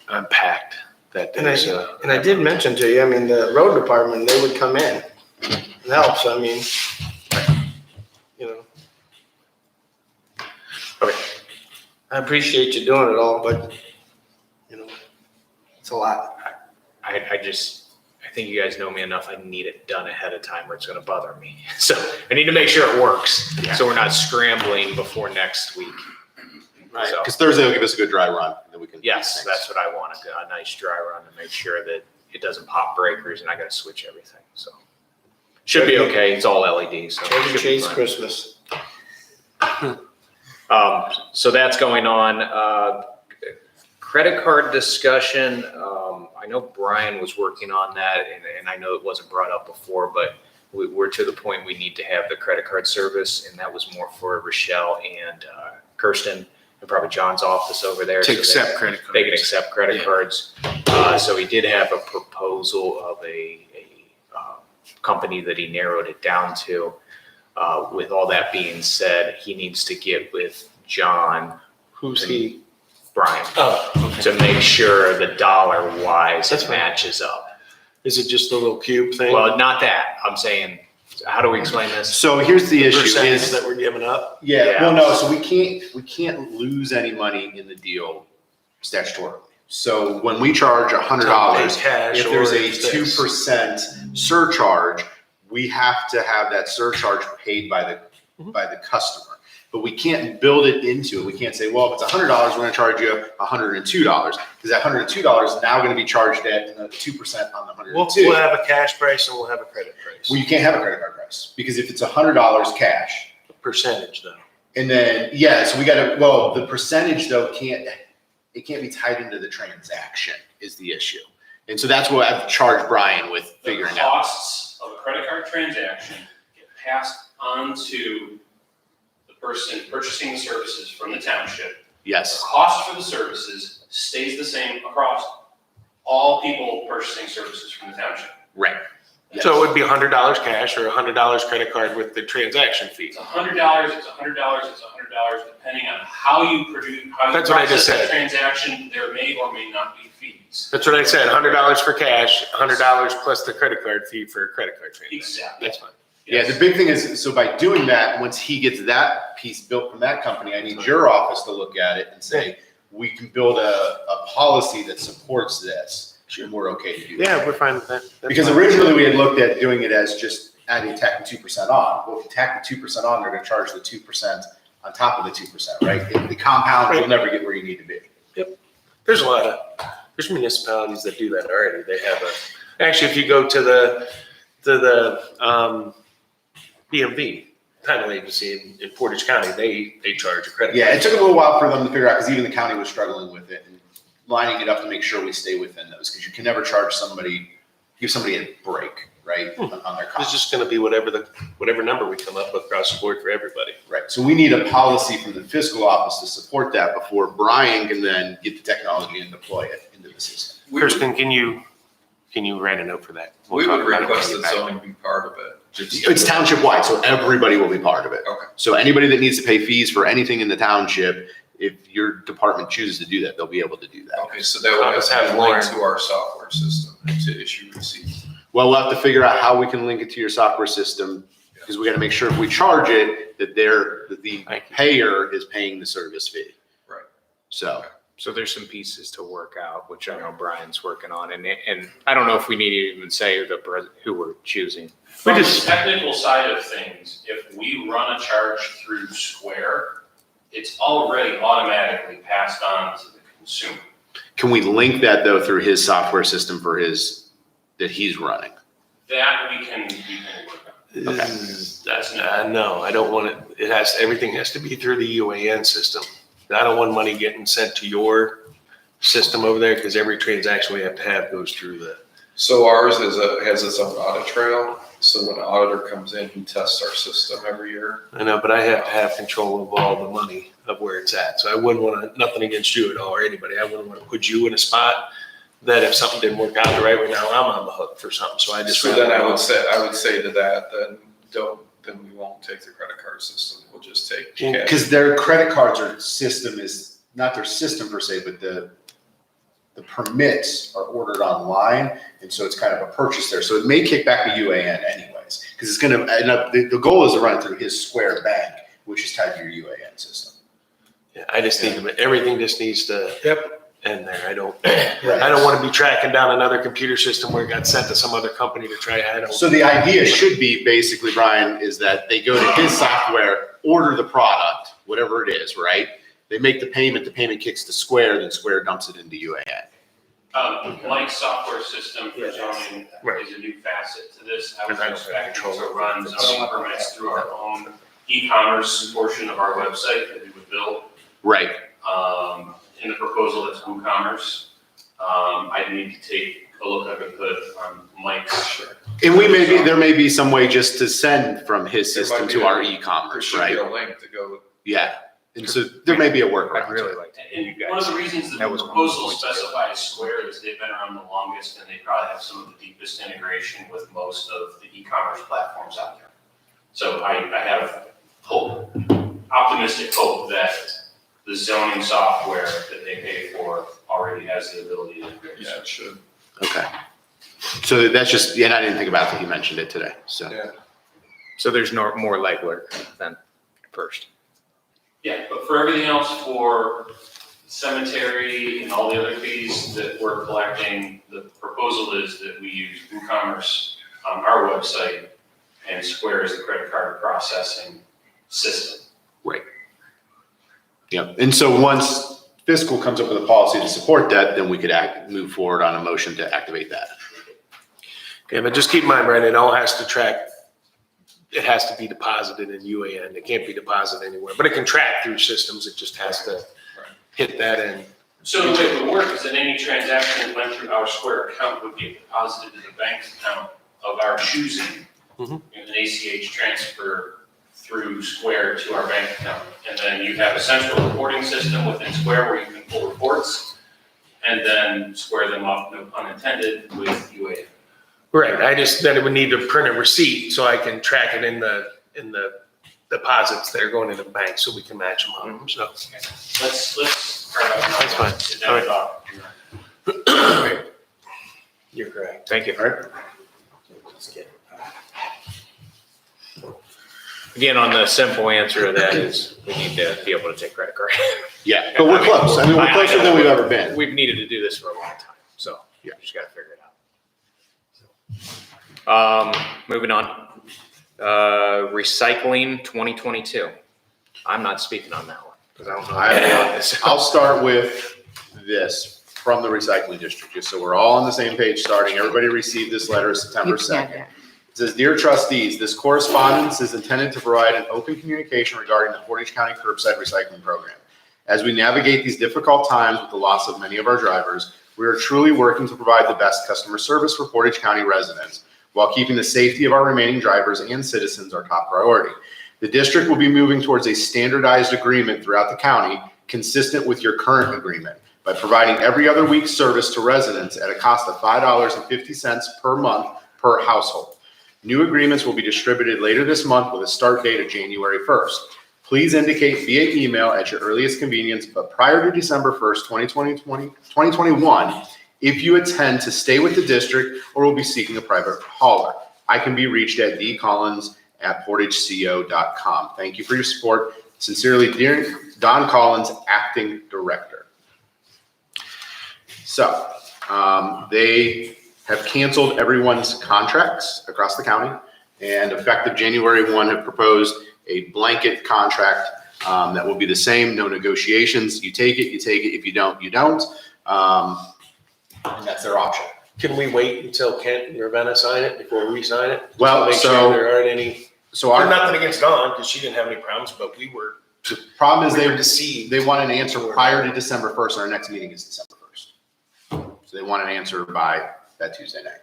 I'm packed that day. So And I did mention to you, I mean, the road department, they would come in and help, so I mean, you know. Okay. I appreciate you doing it all, but, you know, it's a lot. I think you guys know me enough. I need it done ahead of time or it's gonna bother me. So I need to make sure it works. So we're not scrambling before next week. Right. So- Because Thursday will give us a good dry run, and then we can. Yes, that's what I want, a nice dry run to make sure that it doesn't pop breakers and I gotta switch everything, so. Should be okay, it's all LED, so. it Chevy should be Chase fine. Christmas. So that's going on. Credit card discussion, I know Brian was working on that and I know it wasn't brought up before, but we're to the point we need to have the credit card service and that was more for Rochelle and Kirsten and probably John's office over there. To so accept credit cards. they can accept credit Yeah. cards. So he did have a proposal of a company that he narrowed it down to. With all that being said, he needs to get with John. who's he? Brian, Oh, okay. to make sure the dollar wise That's fine. matches up. Is it just a little cube thing? Well, not that. I'm saying, how do we explain this? So here's the issue Percentage is, that we're giving up? yeah, well, no, so we can't lose any money in the deal statutorily. So when we charge $100, Pay cash if there's or a this. 2% surcharge, we have to have that surcharge paid by the customer. But we can't build it into it. We can't say, well, if it's $100, we're gonna charge you $102. Because that $102 is now gonna be charged at 2% on the We'll 102. have a cash price and we'll have a credit price. Well, you can't have a credit card price, because if it's $100 cash, Percentage though. and then, yeah, so we gotta, well, the percentage though can't be tied into the transaction is the issue. And so that's what I've charged Brian with figuring The out. costs of a credit card transaction get passed on to the person purchasing the services from the township. The Yes, cost for the services stays the same across all people purchasing services from the township. right. So it would be $100 cash or $100 credit card with the transaction fee. It's $100, it's $100, depending on how you produce, how you That's what I just process the said. transaction, there may or may not be fees. That's what I said, $100 for cash, $100 plus the credit card fee for a credit card transaction. Exactly. That's fine. Yeah, the big thing is, so by doing that, once he gets that piece built from that company, I need your office to look at it and say, we can build a policy that supports this, and we're okay to do that. Yeah, we're fine with that. That's Because fine. originally we had looked at doing it as just adding, tacking 2% on. Well, if you tack the 2% on, they're gonna charge the 2% on top of the 2%, right? The compound, you'll never get where you need to be. There's there's municipalities that do that already. They have actually, if you go to the BMV title agency in Portage County, they charge a credit. Yeah, card. it took a little while for them to figure out, because even the county was struggling with it and lining it up to make sure we stay within those, because you can never charge somebody, give somebody a break, right, on their It's cost. just gonna be whatever number we come up with across the board for everybody. Right, so we need a policy from the fiscal office to support that before Brian can then get the technology and deploy it into the system. Kirsten, can you write a note for that? We We'll would talk about it when request we that get back. zoning be part of it. It's township wide, so everybody will be part of it. Okay. So anybody that needs to pay fees for anything in the township, if your department chooses to do that, they'll be able to do that. Okay, so that would have Let's to have be linked Lauren. to our software system to issue receipts. Well, we'll have to figure out how we can link it to your software system, because we gotta make sure if we charge it, that the Thank you. payer is paying the service fee. Right. So, So there's some pieces to work out, which I know Brian's working on, and I don't know if we need to even say who we're choosing. From the technical side of things, if we run a charge through Square, it's already automatically passed on to the consumer. Can we link that though through his software system for that he's running? That we can work on. Okay. That's not. No, I don't want it. Everything has to be through the UAN system. I don't want money getting sent to your system over there because every transaction we have to have goes through the. So ours has its own audit trail. So when an auditor comes in, he tests our system every year. I know, but I have to have control of all the money of where it's at. So I wouldn't want to, nothing against you at all or anybody. I wouldn't want to put you in a spot that if something didn't work out the right way now, I'm on the hook for something. So I just. So then I would say to that, then we won't take the credit card system. We'll just take cash. Because their credit cards are system is not their system per se, but the permits are ordered online, and so it's kind of a purchase there. So it may kick back to UAN anyways, because it's going to end up. The goal is to run it through his Square bank, which is tied to your UAN system. Yeah, I just think everything just needs to. Yep. And there, I don't want to be tracking down another computer system where it got sent to some other company to try. So the idea should be basically, Brian, is that they go to his software, order the product, whatever it is, right? They make the payment kicks to Square, then Square dumps it into UAN. Mike's software system for zoning is a new facet to this. I was expecting to run zoning permits through our own e-commerce portion of our website that we would build. Right. In the proposal that's WooCommerce, I need to take a look under the hood on Mike's. And there may be some way just to send from his system to our e-commerce, right? There should be a link to go. Yeah. And so there may be a workaround. I'd really like to. And one of the reasons that the proposal specifies Square is they've been around the longest and they probably have some of the deepest integration with most of the e-commerce platforms out there. So I have hope, optimistic hope that the zoning software that they pay for already has the ability to integrate. Yeah, it should. Okay. So that's just, and I didn't think about that. He mentioned it today. So. Yeah. So there's no more legwork than first. Yeah, but for everything else, for cemetery and all the other fees that we're collecting, the proposal is that we use WooCommerce on our website and Square is the credit card processing system. Right. Yeah. And so once fiscal comes up with a policy to support that, then we could move forward on a motion to activate that. Okay, but just keep in mind, Brian, it all has to track. It has to be deposited in UAN. It can't be deposited anywhere, but it can track through systems. It just has to hit that in. So the way it would work is that any transaction that went through our Square account would get deposited to the bank account of our choosing in an ACH transfer through Square to our bank account. And then you have a central reporting system within Square where you can pull reports and then square them up, no pun intended, with UAN. Right. Then it would need to print a receipt so I can track it in the deposits that are going into the bank so we can match them on them. So Let's start out. That's fine. Sit down and talk. You're correct. Thank you. All right. Again, on the simple answer to that is we need to be able to take credit card. Yeah. But we're close. I mean, we're closer than we've ever been. We've needed to do this for a long time. So Yeah. just got to figure it out. Moving on. Recycling 2022. I'm not speaking on that one because I don't know about this. I'll start with this from the recycling district, just so we're all on the same page starting. Everybody received this letter September 2nd. It says, "Dear trustees, this correspondence is intended to provide an open communication regarding the Portage County curbside recycling program. As we navigate these difficult times with the loss of many of our drivers, we are truly working to provide the best customer service for Portage County residents, while keeping the safety of our remaining drivers and citizens our top priority. The district will be moving towards a standardized agreement throughout the county, consistent with your current agreement, by providing every other week service to residents at a cost of $5.50 per month per household. New agreements will be distributed later this month with a start date of January 1st. Please indicate via email at your earliest convenience, but prior to December 1st, 2021, if you intend to stay with the district or will be seeking a private hauler. I can be reached at dcollins@portageco.com. Thank you for your support. Sincerely, dear Don Collins, Acting Director." So, they have canceled everyone's contracts across the county, and effective January 1 have proposed a blanket contract that will be the same, no negotiations. You take it, if you don't, you don't. And that's their option. Can we wait until Kent and Ravenna sign it before we sign it? Well, Make sure so- there aren't any, So our, nothing against Dawn, because she didn't have any problems, but we were the problem is we were they deceived. want an answer prior to December 1st, and our next meeting is December 1st. So they want an answer by that Tuesday night.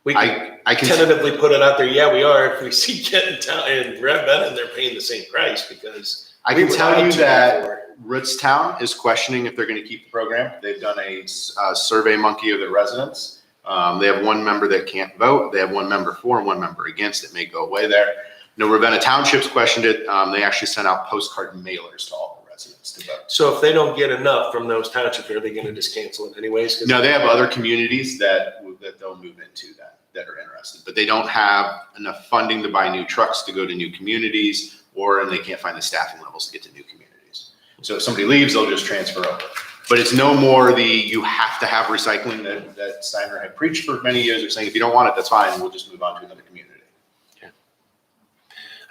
We can I can, tentatively put it out there, yeah, we are, if we see Kent and Ravenna, they're paying the same price, because I we can were tell lied you to that before. Rootstown is questioning if they're going to keep the program. They've done a survey monkey of their residents. They have one member that can't vote. They have one member for and one member against. It may go away there. No, Ravenna Township's questioned it. They actually sent out postcard mailers to all the residents to vote. So if they don't get enough from those townships, are they gonna just cancel it anyways? 'Cause No, they have other communities that they'll move into that are interested, but they don't have enough funding to buy new trucks to go to new communities, and they can't find the staffing levels to get to new communities. So if somebody leaves, they'll just transfer over. But it's no more you have to have recycling that Steiner had preached for many years of saying, if you don't want it, that's fine. We'll just move on to another community.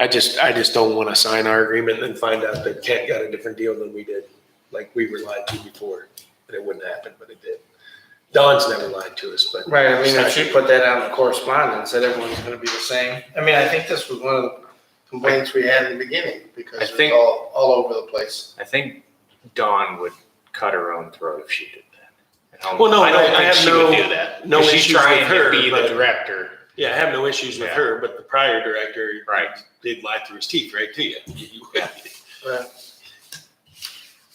I just don't wanna sign our agreement and then find out that Kent got a different deal than we did, like we were lied to before, and it wouldn't happen, but it did. Dawn's never lied to us, but. Right, I mean, if she put that out in the correspondence, that everyone's gonna be the same. I mean, I think this was one of the complaints we had in the beginning, because I it think- was all over the place. I think Dawn would cut her own throat if she did that. Well, no, I don't I think have she would do that. no 'Cause she's issues with trying her, to be the but- director. Yeah, I have no issues with Yeah. her, but the prior director. Right. Did lie through his teeth, right to you. Right.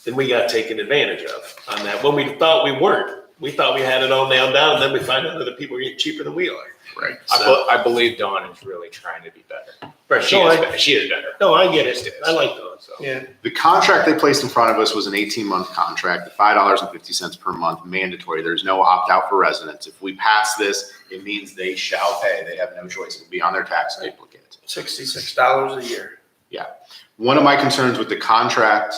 Then we got taken advantage of on that, when we thought we weren't. We thought we had it all nailed down, and then we find out other people are getting cheaper than we are. Right. I believe Dawn is really trying to be better. Right, She no, is, I- she is better. No, I get it. I like those, so. Yeah, The contract they placed in front of us was an 18-month contract, $5.50 per month, mandatory. There's no opt-out for residents. If we pass this, it means they shall pay. They have no choice. It'll be on their tax duplicate. $66 a year. One of my concerns with the contract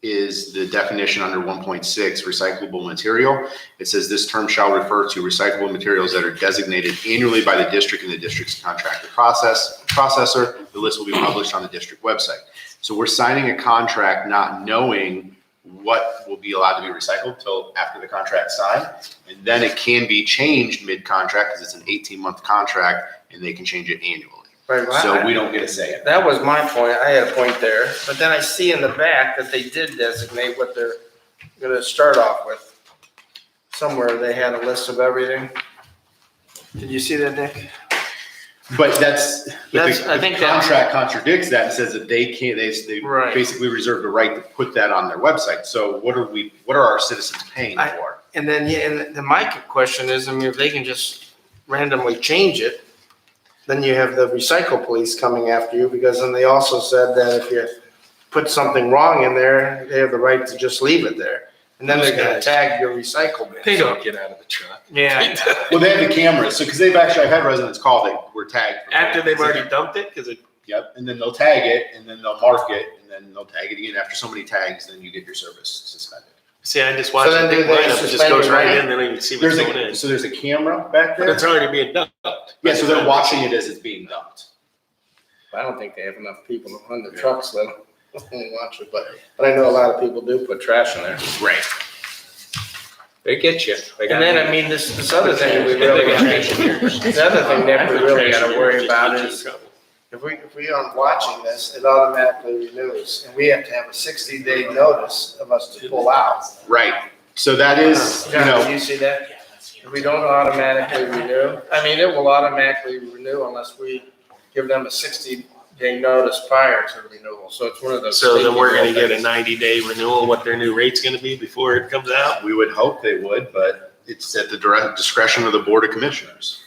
is the definition under 1.6, recyclable material. It says this term shall refer to recyclable materials that are designated annually by the district and the district's contractor processor. The list will be published on the district website. So we're signing a contract not knowing what will be allowed to be recycled till after the contract's signed. And then it can be changed mid-contract because it's an 18-month contract and they can change it annually. Right, well, So we don't get a say in it. that was my point. I had a point there, but then I see in the back that they did designate what they're gonna start off with. Somewhere they had a list of everything. Did you see that, Nick? But the I think that- contract contradicts that and says that they can't, they Right. basically reserve the right to put that on their website. So what are our citizens paying for? And then, yeah, and then my question is, I mean, if they can just randomly change it, then you have the recycle police coming after you, because then they also said that if you put something wrong in there, they have the right to just leave it there. And then they're gonna tag your recycle bin. They don't get out of the truck. Yeah. Well, they have the cameras, so, because I've had residents call that were tagged. After they've already dumped it, because it. Yep, and then they'll tag it, and then they'll mark it, and then they'll tag it again. After so many tags, then you get your service suspended. See, I just watched So then the do they lineup, it just suspend goes your right right? in, they don't even see what's going in. So there's a camera back But there? it's already being dumped. Yeah, so they're watching it as it's being dumped. I don't think they have enough people to run the trucks that'll watch it, but I know a lot of people do put trash in there. Right. They get you. They And got then, you. I mean, this other thing we They really, got engineers. the other thing that we really gotta worry about is, if we aren't watching this, it automatically renews, and we have to have a 60-day notice of us to pull out. Right. So that is, you John, know. do you see that? If we don't automatically renew, I mean, it will automatically renew unless we give them a 60-day notice prior to renewal, so it's one of those. So then we're gonna safety get a things. 90-day renewal, what their new rate's gonna be before it comes out? We would hope they would, but it's at the direct discretion of the Board of Commissioners.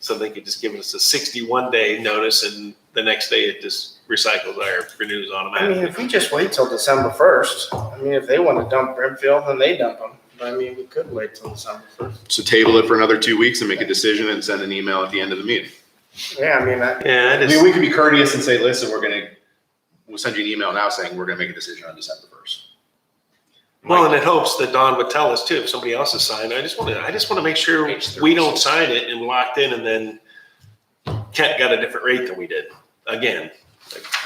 So they could just give us a 61-day notice, and the next day it just recycles or renews I mean, automatically. if we just wait till December 1st, I mean, if they wanna dump Brimfield, then they dump them. But I mean, we could wait till December 1st. So table it for another 2 weeks and make a decision and send an email at the end of the meeting. Yeah, I mean, Yeah, I mean, we could be courteous and say, listen, we'll send you an email now saying we're gonna make a decision on December 1st. Well, and it hopes that Don would tell us too, if somebody else has signed. I just want to make sure we don't sign it and locked in and then Kent got a different rate than we did again.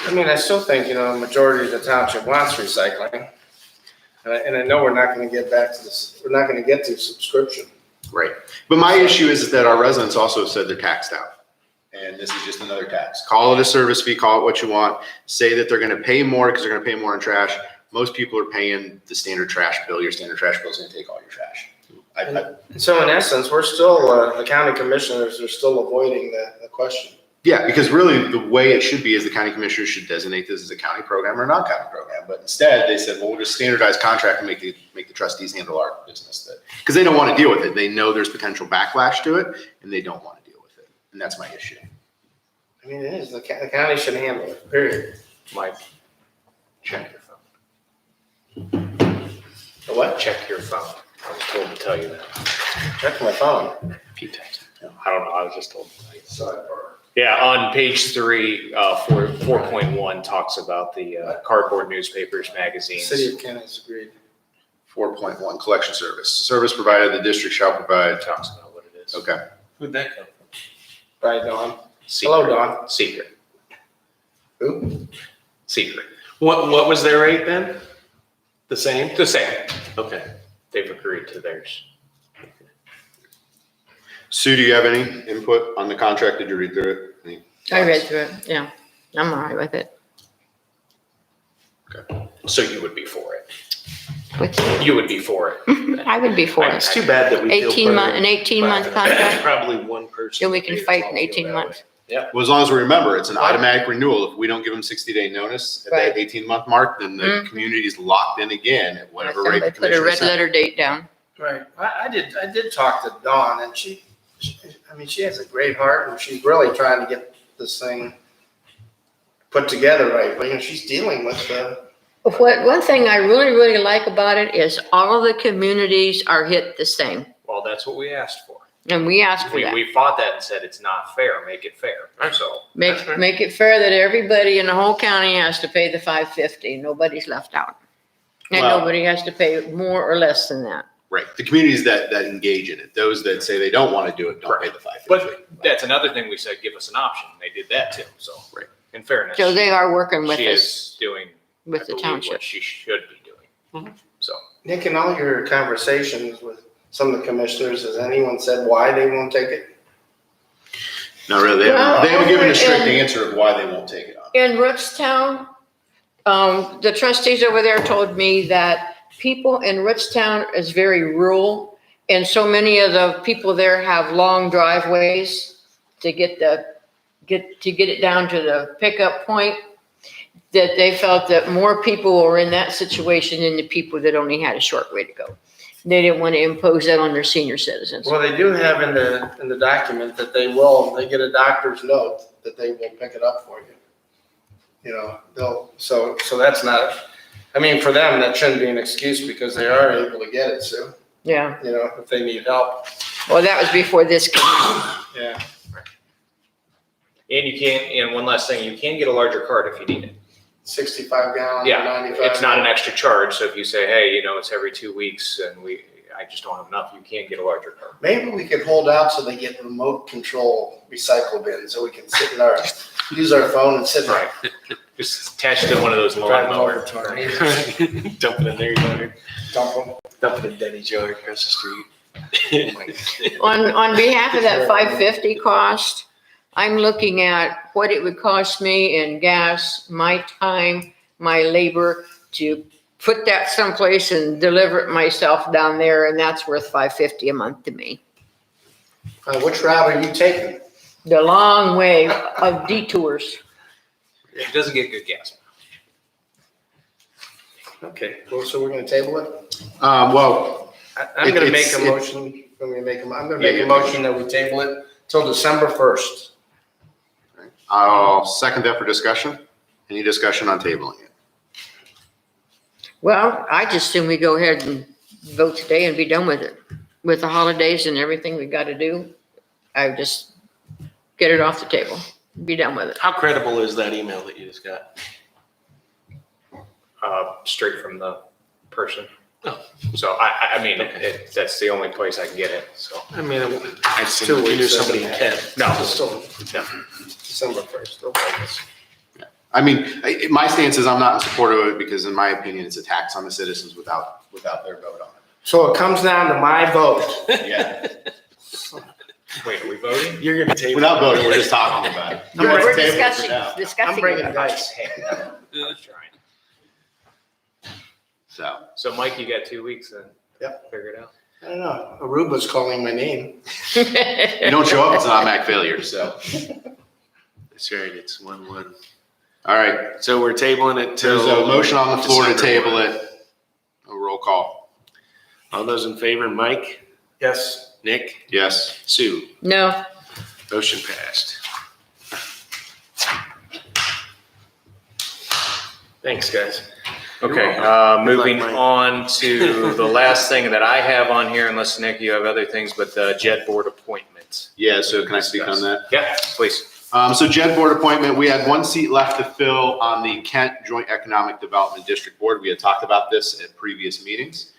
I mean, I still think, you know, a majority of the township wants recycling. And I know we're not gonna get back to this, we're not gonna get to subscription. Right. But my issue is that our residents also said they're taxed out. And this is just another tax. Call it a service fee, call it what you want. Say that they're gonna pay more because they're gonna pay more in trash. Most people are paying the standard trash bill. Your standard trash bill is gonna take all your trash. So in essence, we're still, the county commissioners are still avoiding the question. Yeah, because really the way it should be is the county commissioners should designate this as a county program or a non-county program. But instead they said, well, we'll just standardize contract and make the trustees handle our business. Because they don't want to deal with it. They know there's potential backlash to it and they don't want to deal with it. And that's my issue. I mean, it is, the county should handle it, period. Mike, check your phone. The what? Check your phone. I was told to tell you that. Check my phone. Few times. I don't know, I was just told to tell you. Sidebar. Yeah, on page 3, 4.1 talks about the cardboard newspapers, magazines. City of Kent has agreed. 4.1, collection service. Service provided, the district shall provide. It talks about what it is. Okay. Who'd that come from? Right, Dawn? Secret. Hello, Dawn. Secret. Who? Secret. What was their rate then? The same? The same. Okay. They've agreed to theirs. Sue, do you have any input on the contract? Did you read through it? Any I read thoughts? through it, yeah. I'm all right with it. So you would be for it. With, You would be for it. I would be for it. It's too bad that we feel 18-month contract, Probably one person. then we can fight in 18 months. Well, as long as we remember, it's an automatic renewal. If we don't give them 60-day notice at that Right. 18-month mark, then the community's locked in again at whatever rate the Somebody put a commissioner red set. letter date down. Right. I did talk to Dawn and she has a great heart and she's really trying to get this thing put together right. But, you know, she's dealing with One thing I really like about it is all of the communities are hit the same. Well, that's what we asked for. And we asked for that. We fought that and said it's not fair, make it fair. So. Make it fair that everybody in the whole county has to pay the $5.50. Nobody's left out. And Well- nobody has to pay more or less than that. Right. The communities that engage in it, those that say they don't want to do it, don't pay the $5.50. But that's another thing we said, give us an option. They did that too, so. Right. In fairness. So they are working with She us, is doing, I with the believe, township. what she should be doing. So. Nick, in all your conversations with some of the commissioners, has anyone said why they won't take it? Not really. They Well, haven't given a over strict in- answer of why they won't take it on. In Ritztown, the trustees over there told me that people in Ritztown is very rural. And so many of the people there have long driveways to get it down to the pickup point. That they felt that more people were in that situation than the people that only had a short way to go. They didn't want to impose that on their senior citizens. Well, they do have in the document that they get a doctor's note that they will pick it up for you. You know, so that's not, I mean, for them, that shouldn't be an excuse because they are able to get it, Sue. Yeah, You know, if they need help. well, that was before this came. Yeah. And you can, and one last thing, you can get a larger cart if you need it. 65 gallons, Yeah, 95. it's not an extra charge, so if you say, hey, you know, it's every 2 weeks and I just don't have enough, you can get a larger cart. Maybe we could hold out so they get remote control recycle bins so we can sit in use our phone and sit Right. Just attach it to one of those driving over lawnmowers. to our neighbors, Dump it in their yard. dump them. Dump it in Denny's yard across the street. On behalf of that $5.50 cost, I'm looking at what it would cost me in gas, my time, my labor to put that someplace and deliver it myself down there, and that's worth $5.50 a month to me. Which route are you taking? The long way of detours. It doesn't get good gas. Okay, well, so we're gonna table it? Well, I'm gonna make It's- a motion, I'm gonna make a motion that we table it till December 1st. I'll second that for discussion. Any discussion on tabling it? Well, I just assume we go ahead and vote today and be done with it. With the holidays and everything we gotta do, I just get it off the table, be done with it. How credible is that email that you just got? Straight from the person. So I mean, that's the only place I can get it, so. I mean, It's Two you knew weeks, somebody in isn't Kent. No, it's still no. December 1st, still August. I mean, my stance is I'm not in support of it because in my opinion, it's a tax on the citizens without their vote on So it comes down to my vote. it. Yeah. Wait, are we voting? You're gonna table. We're not voting, we're just talking about it. We're Let's table it for discussing, now. I'm discussing bringing it. dice. Hey, I'm trying. So Mike, you got 2 weeks then? Yep. Figure it out. I don't know. Aruba's calling my name. You don't show up, it's an automatic failure, so. That's right, it's 1-1. All right, So we're tabling it till. there's a motion on the floor to December table 1. it. A roll call. All those in favor, Mike, Yes. Nick, Yes. Sue, No, motion passed. Thanks, guys. Okay, moving on to the last thing that I have on here, unless Nick, you have other things, but the JED board appointments. Yeah, so can I speak on that? Yeah, please. So JED board appointment, we had one seat left to fill on the Kent Joint Economic Development District Board. We had talked about this at previous meetings.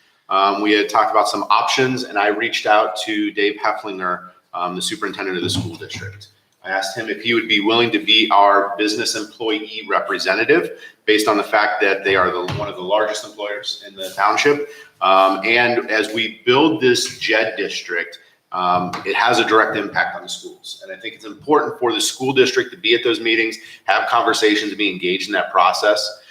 We had talked about some options and I reached out to Dave Hefflinger, the superintendent of the school district. I asked him if he would be willing to be our business employee representative based on the fact that they are one of the largest employers in the township. And as we build this JED district, it has a direct impact on the schools. And I think it's important for the school district to be at those meetings, have conversations, and be engaged in that process.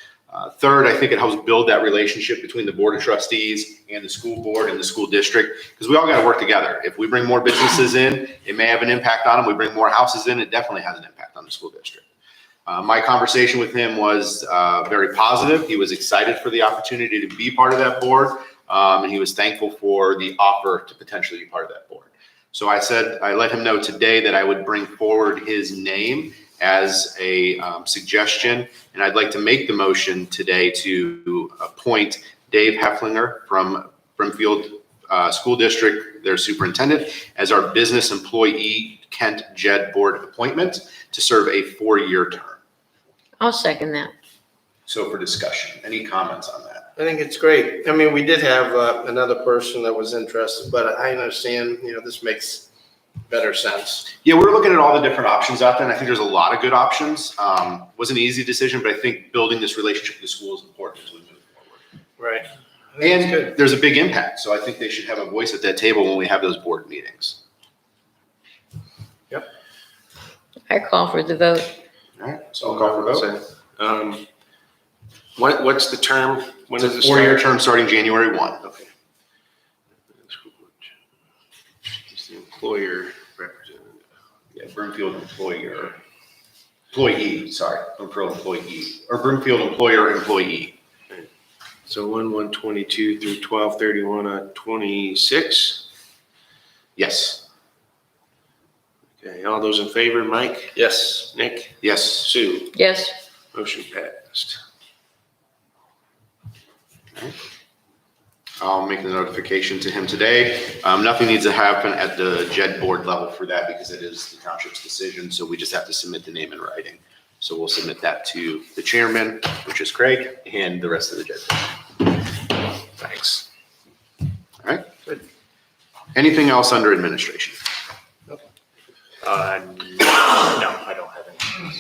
Third, I think it helps build that relationship between the board of trustees and the school board and the school district, because we all got to work together. If we bring more businesses in, it may have an impact on them. We bring more houses in, it definitely has an impact on the school district. My conversation with him was very positive. He was excited for the opportunity to be part of that board, and he was thankful for the offer to potentially be part of that board. So I let him know today that I would bring forward his name as a suggestion, and I'd like to make the motion today to appoint Dave Hefflinger from Brimfield School District, their superintendent, as our business employee Kent JED board appointment to serve a 4-year term. I'll second that. So for discussion, any comments on that? I think it's great. I mean, we did have another person that was interested, but I understand, this makes better sense. Yeah, we're looking at all the different options out there, and I think there's a lot of good options. Was an easy decision, but I think building this relationship with the school is important as we move forward. Right. I think it's And good. there's a big impact, so I think they should have a voice at that table when we have those board meetings. I call for the vote. All right, so I'll call for vote. What's the term? When does it It's a 4-year start? term starting January 1. Okay. He's the employer representative. Yeah, Brimfield employee, Brimfield employee, or Brimfield employer-employee. So 1/1/22 through 12/31/26. Yes. Okay, all those in favor, Mike, Yes. Nick, Yes. Sue, Yes, motion passed. I'll make the notification to him today. Nothing needs to happen at the JED board level for that because it is the township's decision, so we just have to submit the name in writing. So we'll submit that to the chairman, which is Craig, and the rest of the JED board. Thanks. All right, good. Anything else under administration? No, I don't have any.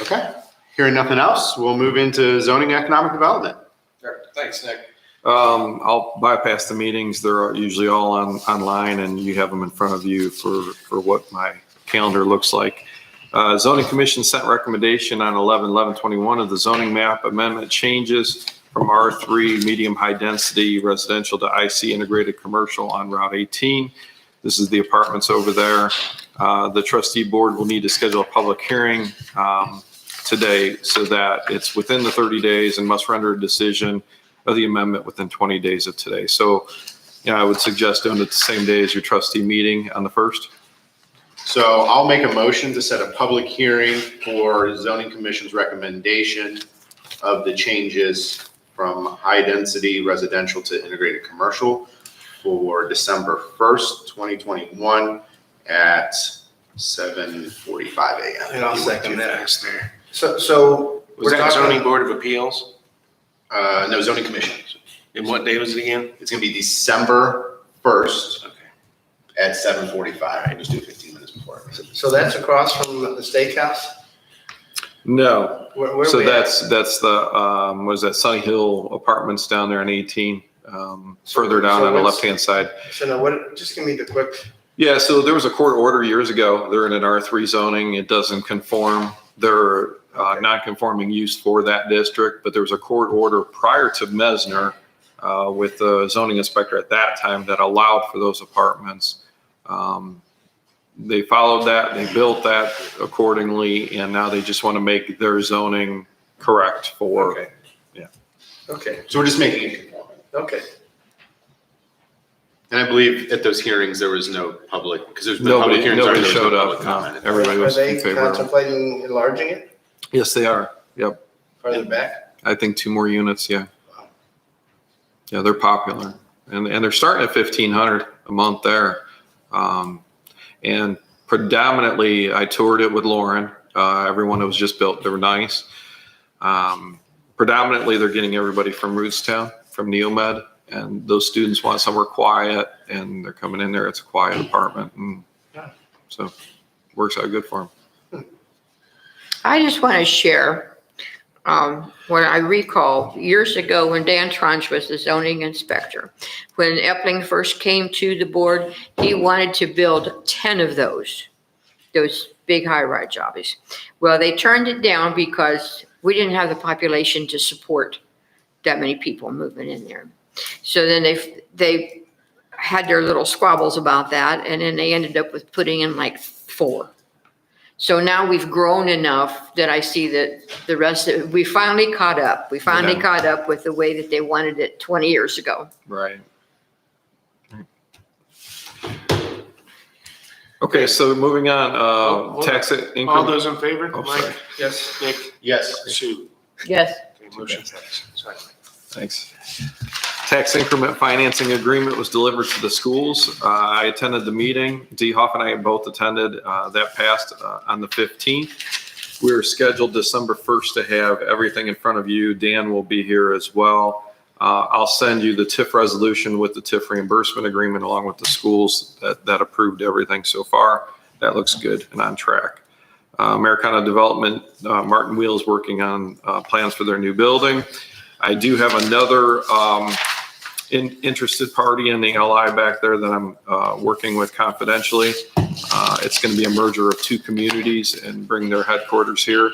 Okay, hearing nothing else, we'll move into zoning economic development. Thanks, Nick. I'll bypass the meetings. They're usually all online and you have them in front of you for what my calendar looks like. Zoning Commission sent recommendation on 11/11/21 of the zoning map amendment changes from R3 medium high density residential to IC integrated commercial on Route 18. This is the apartments over there. The trustee board will need to schedule a public hearing today so that it's within the 30 days and must render a decision of the amendment within 20 days of today. So, I would suggest doing it the same day as your trustee meeting on the 1st. So I'll make a motion to set a public hearing for zoning commission's recommendation of the changes from high density residential to integrated commercial for December 1st, 2021 at 7:45 a.m. And I'll second that. Fast there. So Was we're that talking, zoning board of appeals? No, zoning commission. And what day was it again? It's gonna be December 1st at 7:45. We'll just do 15 minutes before. So that's across from the steakhouse? No, Where so we at? that's the, what is that, Sunny Hill Apartments down there on 18, further down So on the what's- left-hand side. So now what, just give me the quick, Yeah, so there was a court order years ago. They're in an R3 zoning. It doesn't conform. They're non-conforming use for that district, but there was a court order prior to Mesner with the zoning inspector at that time that allowed for those apartments. They followed that, they built that accordingly, and now they just want to make their zoning correct for, okay. yeah. Okay, So we're just making it conforming. okay. And I believe at those hearings, there was no public, because there's been public hearings. Nobody there was no showed public up. comment. No, everybody Are was in they favor of it. contemplating enlarging it Yes, they are. Yep. farther back? I think 2 more units, yeah. Yeah, they're popular. And they're starting at 1,500 a month there. And predominantly, I toured it with Lauren. Everyone that was just built, they were nice. Predominantly, they're getting everybody from Rootstown, from Neomed. And those students want somewhere quiet, and they're coming in there. It's a quiet apartment. And so works out good for them. I just want to share what I recall years ago when Dan Trunch was the zoning inspector. When Epling first came to the board, he wanted to build 10 of those big high-rise jobbies. Well, they turned it down because we didn't have the population to support that many people moving in there. So then they had their little squabbles about that, and then they ended up with putting in like 4. So now we've grown enough that I see that the rest of, we finally caught up. We finally caught up with the way that they wanted it 20 years ago. Right. Okay, so moving on, tax increment. All those in favor? Oh, sorry. Mike? Yes. Nick? Yes. Sue? Yes. Okay, motion passed. Sorry. Thanks. Tax increment financing agreement was delivered to the schools. I attended the meeting. Dee Hoff and I both attended. That passed on the 15th. We're scheduled December 1st to have everything in front of you. Dan will be here as well. I'll send you the TIF resolution with the TIF reimbursement agreement along with the schools that approved everything so far. That looks good and on track. Americana Development, Martin Wheel is working on plans for their new building. I do have another interested party in the LI back there that I'm working with confidentially. It's going to be a merger of 2 communities and bring their headquarters here.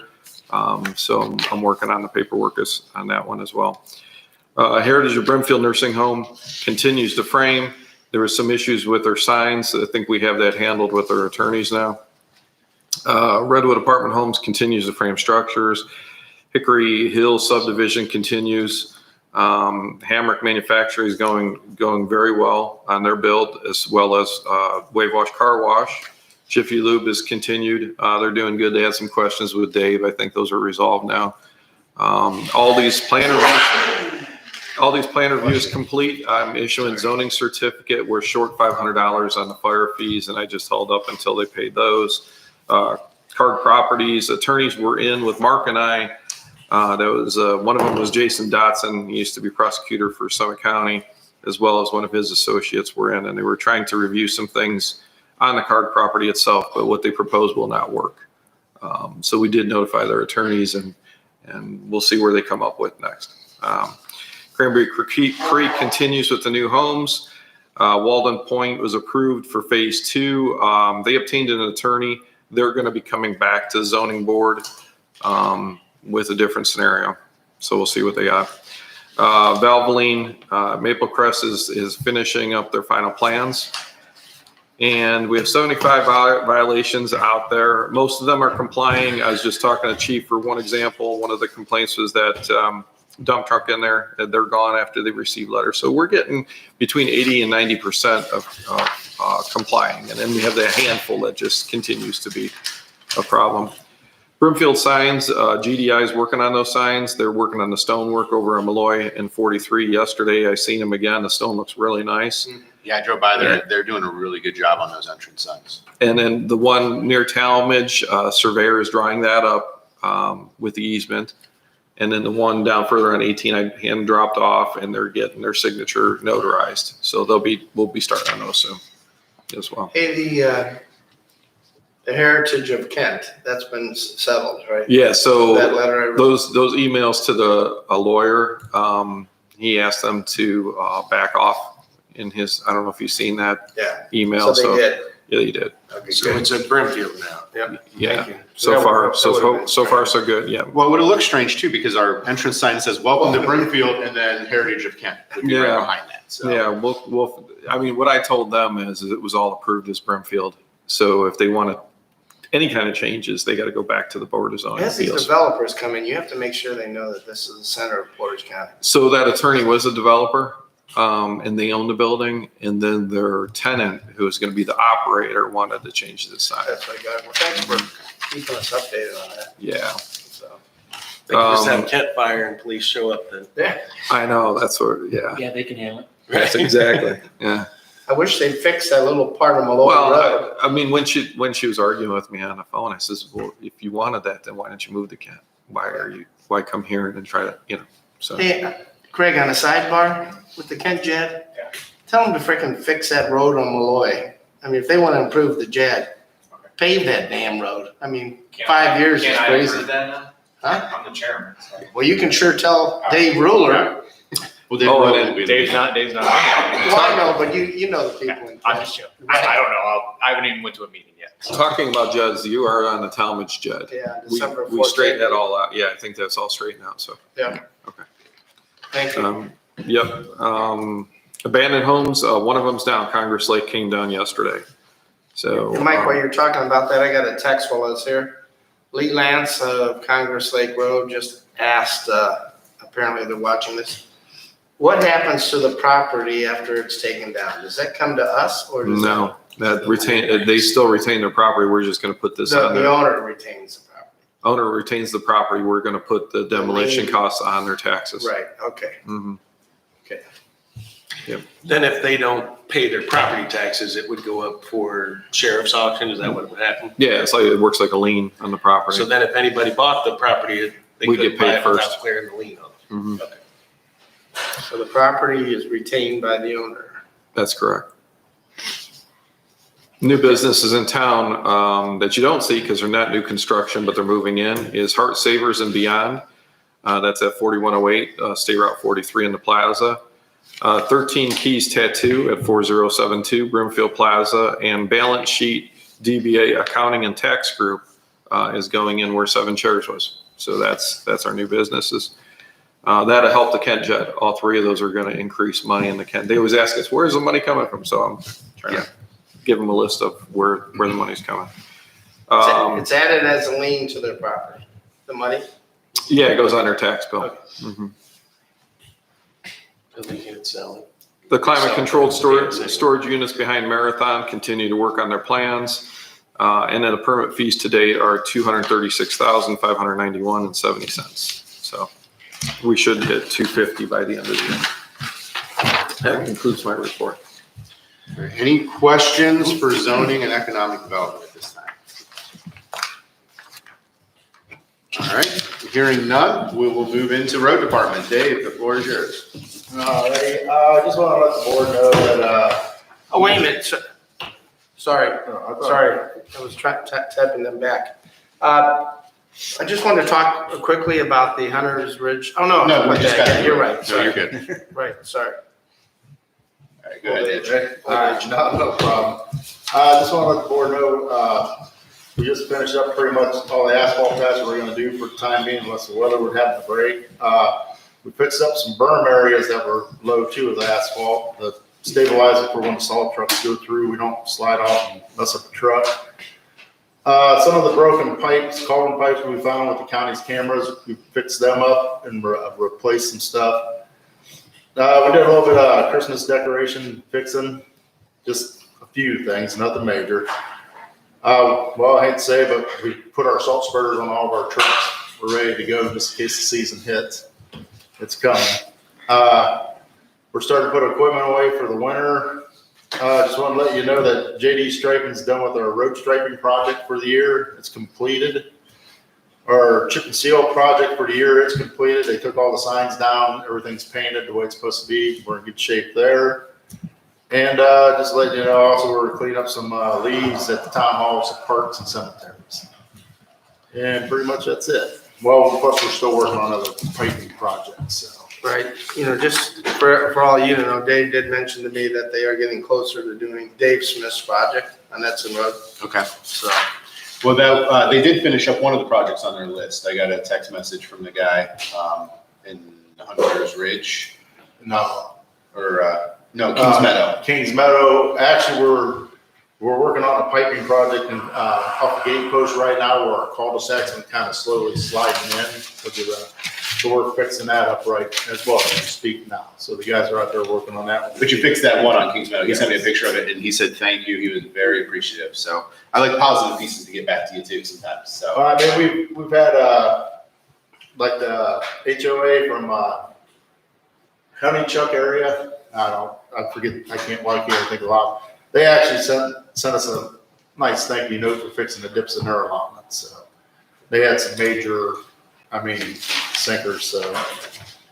So I'm working on the paperwork on that one as well. Heritage of Brimfield Nursing Home continues to frame. There were some issues with their signs. I think we have that handled with their attorneys now. Redwood Apartment Homes continues to frame structures. Hickory Hill subdivision continues. Hamrick Manufacturing is going very well on their build, as well as Wave Wash Car Wash. Jiffy Lube is continued. They're doing good. They had some questions with Dave. I think those are resolved now. All these plan reviews complete. I'm issuing zoning certificate. We're short $500 on the fire fees, and I just held up until they paid those. Card Properties attorneys were in with Mark and I. That was one of them was Jason Dotson. He used to be prosecutor for Summit County, as well as one of his associates were in, and they were trying to review some things on the card property itself, but what they proposed will not work. So we did notify their attorneys, and we'll see where they come up with next. Cranberry Creek continues with the new homes. Walden Point was approved for phase 2. They obtained an attorney. They're going to be coming back to the zoning board with a different scenario. So we'll see what they got. Valvoline, Maple Crest is finishing up their final plans. And we have 75 violations out there. Most of them are complying. I was just talking to Chief for one example. One of the complaints was that dump truck in there, they're gone after they receive letters. So we're getting between 80 and 90% of complying. And then we have the handful that just continues to be a problem. Brimfield signs, GDI is working on those signs. They're working on the stonework over on Malloy and 43 yesterday. I seen them again. The stone looks really nice. Yeah, I drove by there. They're doing a really good job on those entrance signs. And then the one near Talmadge, surveyor is drawing that up with the easement. And then the one down further on 18, I hand dropped off and they're getting their signature notarized. So we'll be starting on those soon as well. Hey, the Heritage of Kent, that's been settled, right? Yeah, so That letter I wrote. those emails to a lawyer, he asked them to back off in his, I don't know if you've seen that Yeah. email. So they did. Yeah, he did. Okay, So good. it's at Brimfield now. Yep. Yeah. Thank you. So That far, would've been so far, so good. Yeah. Well, it would have looked strange too, because our entrance sign says, welcome to Brimfield, and then Heritage of Kent would be right Yeah. behind that. So. Yeah, we'll, I mean, what I told them is it was all approved as Brimfield. So if they want any kind of changes, they got to go back to the Board of Zoning As these Appeals. developers come in, you have to make sure they know that this is the center of Portage County. So that attorney was a developer, and they owned the building, and then their tenant, who was going to be the operator, wanted to change the sign. That's what I got. Well, thanks for keeping us updated on that. Yeah, So, They can just have Kent Fire and police show up then. yeah, I know, that's what, yeah, Yeah, they can handle it. that's exactly, yeah. I wish they'd fix that little part of Malloy Road. Well, I mean, when she was arguing with me on the phone, I says, well, if you wanted that, then why don't you move to Kent? Why come here and then try to, so. Hey, Craig, on a sidebar with the Kent JED, tell them to frickin' fix that road on Malloy. I mean, if they want to improve the JED, pave that damn road. I mean, 5 years is crazy. Huh? I'm the chairman. Well, you can sure tell Dave Ruler. Well, Dave Oh, Rowe and will be- Dave's not. Well, I know, but you know the people in I'm Kent. just joking. I don't know. I haven't even went to a meeting yet. Talking about JEDs, you are on the Talmadge JED. Yeah, We December 14th. straightened that all out. Yeah, I think that's all straightened out, so. Yeah. Okay. Thank you. Yep. Abandoned homes, one of them's down. Congress Lake came down yesterday. So. And Mike, while you're talking about that, I got a text while I was here. Lee Lance of Congress Lake Road just asked, apparently they're watching this. What happens to the property after it's taken down? Does that come to us or does No, they still retain their property. We're just gonna put this on the there. owner retains the property? Owner retains the property. We're gonna put the demolition lien. costs on their taxes. Right, okay. Mhm. Then if they don't pay their property taxes, it would go up for sheriff's auction. Is that what would happen? Yeah, it's like, it works like a lien on the property. So then if anybody bought the property, they We could get buy paid it without first. clearing the lien on it. Mhm. Okay. So the property is retained by the owner. That's correct. New businesses in town that you don't see because they're not new construction, but they're moving in, is Heart Savers and Beyond. That's at 4108 State Route 43 in the plaza. 13 Keys Tattoo at 4072 Brimfield Plaza, and Balance Sheet DBA Accounting and Tax Group is going in where Seven Chairs was. So that's our new businesses. That'll help the Kent JED. All three of those are going to increase money in the Kent. They always ask us, where's the money coming from? So I'm trying to give them a list of where the money's coming. It's added as a lien to their property, the money? Yeah, it goes on their tax bill. Mhm. So they can't sell it. The climate controlled storage units behind Marathon continue to work on their plans. And then the permit fees to date are $236,591.70. So we should hit 250 by the end of the year. That concludes my report. All right, any questions for zoning and economic development at this time? All right, hearing none, we will move into road department. Dave, the floor is yours. Alrighty, I just want to let the board know that, Oh, wait a minute. Sorry, sorry. I was tapping them back. I just wanted to talk quickly about the Hunter's Ridge. Oh, no. No, we just got it. You're right. No, Sorry. you're good. Right, sorry. All right, go ahead, Dave. no problem. I just want to let the board know, we just finished up pretty much all the asphalt patch we're going to do for the time being, unless the weather would happen to break. We fixed up some berm areas that were low too with the asphalt, the stabilizer for when the salt trucks go through, we don't slide off and mess up the truck. Some of the broken pipes, carbon pipes we found with the county's cameras, we fixed them up and replaced some stuff. We did a little bit of Christmas decoration fixing, just a few things, nothing major. Well, I hate to say, but we put our salt spreaders on all of our trucks. We're ready to go just in case the season hits. It's coming. We're starting to put equipment away for the winter. Just want to let you know that JD Striping's done with our road striping project for the year. It's completed. Our chip and seal project for the year is completed. They took all the signs down. Everything's painted the way it's supposed to be. We're in good shape there. And just letting you know, also we're cleaning up some leaves at the town halls, parks, and cemeteries. And pretty much that's it. Well, plus we're still working on other piping projects. So. Right, just for all you to know, Dave did mention to me that they are getting closer to doing Dave Smith's project on Edson Road. Okay. So, Well, that, they did finish up one of the projects on their list. I got a text message from the guy in Hunter's Ridge. No. Or, no, Kings Meadow. Kings Meadow. Actually, we're working on a piping project in, off the gate post right now where our cul-de-sac's been kind of slowly sliding in. So we're fixing that up right as well as we speak now. So the guys are out there working on that one. But you fixed that one on Kings Meadow. He sent me a picture of it and he said thank you. He was very appreciative. So I like positive pieces to get back to you too sometimes. So I mean, we've had like the HOA from Honeychuck area. I forget. I can't think of a lot. They actually sent us a nice thank you note for fixing the dips in their allotment. So they had some major, sinkers. So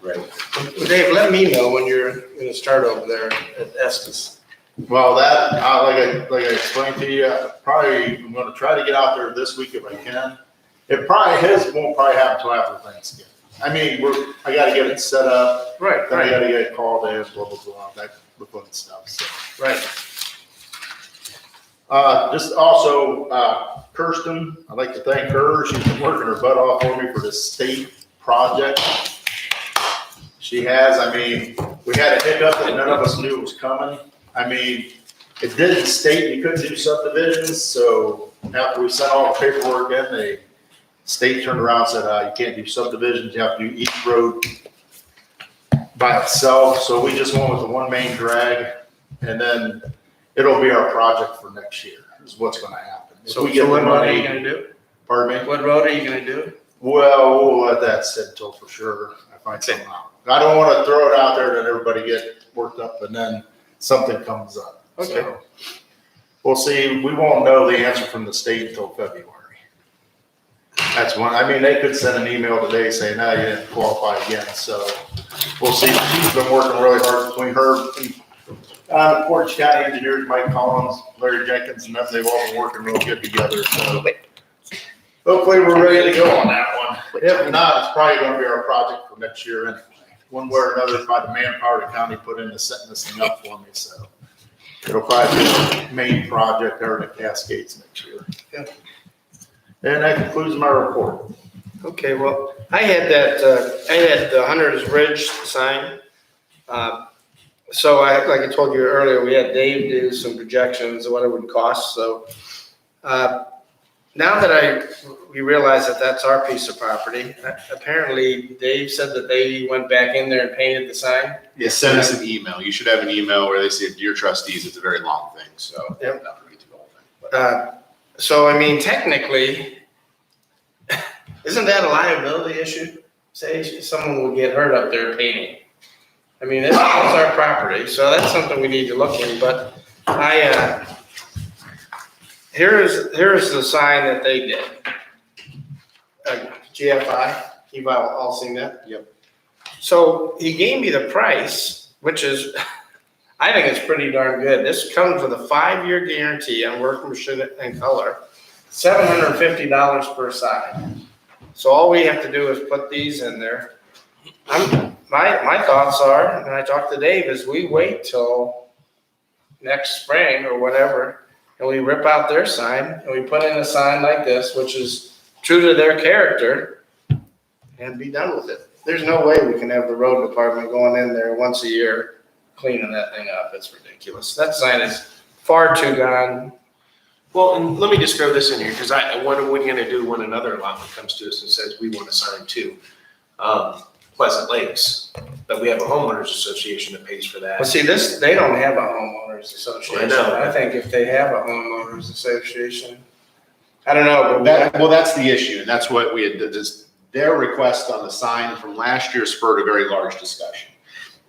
right. well, Dave, let me know when you're going to start over there at Estes. Well, that like I explained to you, probably I'm going to try to get out there this week if I can. It won't happen until after Thanksgiving. I got to get it set up. Right, Then I got to get it called in, blah blah blah, that fun stuff. So. Right. Just also, Kirsten, I'd like to thank her. She's been working her butt off for me for this state project. She has, we had a hiccup that none of us knew it was coming. It didn't state you couldn't do subdivisions, so after we sent all the paperwork in, the state turned around and said, you can't do subdivisions, you have to do each road by itself. So we just went with the one main drag, and then it'll be our project for next year, is what's gonna happen. So what road are you going to do? Pardon me? What road are you going to do? Well, we'll let that sit until for sure I find something out. I don't want to throw it out there that everybody get worked up and then something comes up. Okay. So we'll see. We won't know the answer from the state until February. That's one. They could send an email today saying, no, you didn't qualify again. So we'll see. She's been working really hard between her and Portage County engineers, Mike Collins, Larry Jenkins, and them. They've all been working real good together. So hopefully we're ready to go on that one. If not, it's probably going to be our project for next year anyway. One way or another, by the manpower the county put into setting this thing up for me. So it'll probably be the main project there in the Cascades next year. Yeah. And that concludes my report. Okay, well, I had the Hunter's Ridge sign. So like I told you earlier, we had Dave do some projections of what it would cost. So now that we realize that that's our piece of property, apparently Dave said that they went back in there and painted the sign. Yeah, send us an email. You should have an email where they say, dear trustees, it's a very long thing. So Yep. not read the whole thing. So technically, isn't that a liability issue? Say someone will get hurt up there painting. That's our property, so that's something we need to look in, but here's the sign that they did. GFI, you've all seen that? Yep. So he gave me the price, which is, I think it's pretty darn good. This comes with a 5-year guarantee on workmanship and color, $750 per sign. So all we have to do is put these in there. My thoughts are, and I talked to Dave, is we wait till next spring or whatever, and we rip out their sign and we put in a sign like this, which is true to their character, and be done with it. There's no way we can have the road department going in there once a year cleaning that thing up. It's ridiculous. That sign is far too gone. Well, and let me just throw this in here, because what are we gonna do when another allotment comes to us and says we want to sign too? Pleasant Lakes, but we have a homeowners association that pays for that. Well, see, they don't have a homeowners association. I know. I think if they have a homeowners association, I don't know. But That's the issue, and that's what we had, their request on the sign from last year spurred a very large discussion.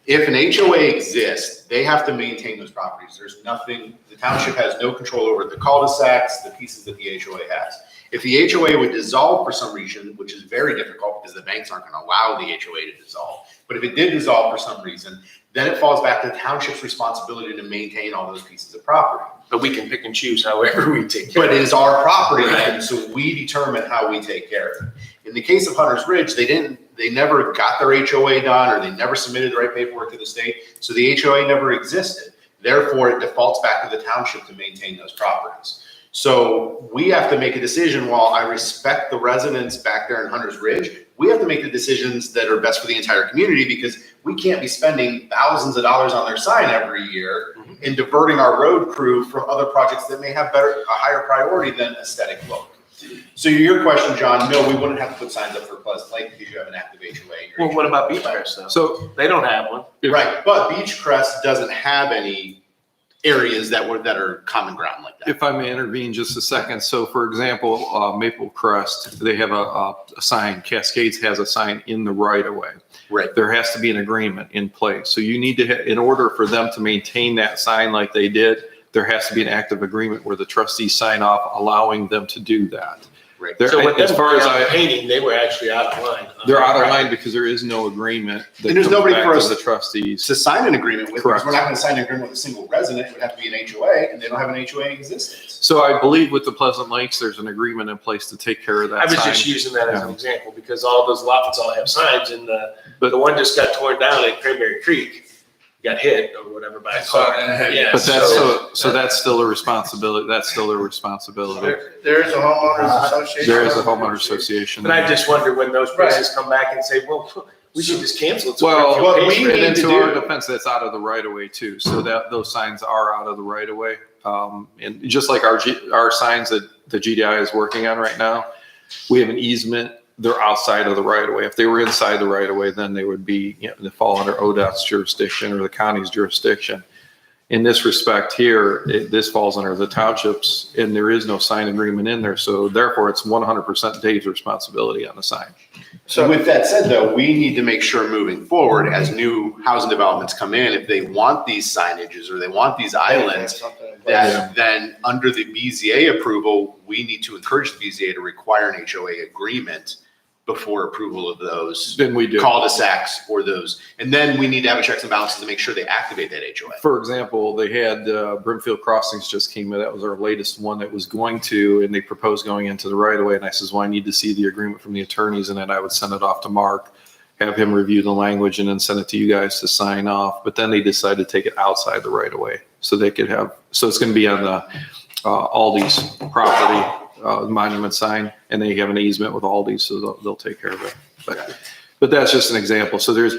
If an HOA exists, they have to maintain those properties. There's nothing, the township has no control over the cul-de-sacs, the pieces that the HOA has. If the HOA would dissolve for some reason, which is very difficult because the banks aren't gonna allow the HOA to dissolve, but if it did dissolve for some reason, then it falls back to the township's responsibility to maintain all those pieces of property. But we can pick and choose however we take care But of it it. is our property, Right. and so we determine how we take care of it. In the case of Hunter's Ridge, they never got their HOA done, or they never submitted the right paperwork to the state, so the HOA never existed. Therefore, it defaults back to the township to maintain those properties. So we have to make a decision. While I respect the residents back there in Hunter's Ridge, we have to make the decisions that are best for the entire community, because we can't be spending thousands of dollars on their sign every year and diverting our road crew from other projects that may have a higher priority than aesthetic look. So your question, John, no, we wouldn't have to put signs up for Pleasant Lake because you have an active HOA. Well, what about Beechcrest though? So They don't have one. Right, but Beechcrest doesn't have any areas that are common ground like that. if I may intervene just a second. So for example, Maple Crest, they have a sign, Cascades has a sign in the right of way. Right. There has to be an agreement in place. So you need to, in order for them to maintain that sign like they did, there has to be an active agreement where the trustees sign off allowing them to do that. Right. There- So with as them far as painting, they were actually out of line. they're out of line because there is no agreement. that And there's comes nobody back for to us The trustees. to sign an agreement with, because Correct. we're not gonna sign an agreement with a single resident, it would have to be an HOA, and they don't have an HOA in existence. So I believe with the Pleasant Lakes, there's an agreement in place to take care of that I was sign. just using that as an example because all those lots all have signs and the one just got torn down at Cranberry Creek. Got hit or whatever by a car. Yeah, But that's so- so that's still a responsibility. That's still their responsibility. There is a homeowners association. There is a homeowner association. But I just wonder when those places come back and say, well, we should just cancel it. so Well, Brimfield we pays for and it. then need to to our do- defense, that's out of the right of way too. So that those signs are out of the right of way. And just like our signs that the GDI is working on right now, we have an easement. They're outside of the right of way. If they were inside the right of way, then they would be, they fall under ODOT's jurisdiction or the county's jurisdiction. In this respect here, this falls under the townships and there is no sign agreement in there. So therefore it's 100% Dave's responsibility on the sign. So with that said, though, we need to make sure moving forward, as new housing developments come in, if they want these signages or they want these islands, that then under the BZA approval, we need to encourage the BZA to require an HOA agreement before approval of those Then we do. cul-de-sacs or those. And then we need to have a checks and balances to make sure they activate that HOA. For example, they had Brimfield Crossings just came in. That was our latest one that was going to, and they proposed going into the right of way. And I says, well, I need to see the agreement from the attorneys, and then I would send it off to Mark, have him review the language, and then send it to you guys to sign off. But then they decided to take it outside the right of way, so they could have. So it's going to be on the Aldi's property. Monument sign, and they have an easement with Aldi, so they'll take care of it. But that's just an example. So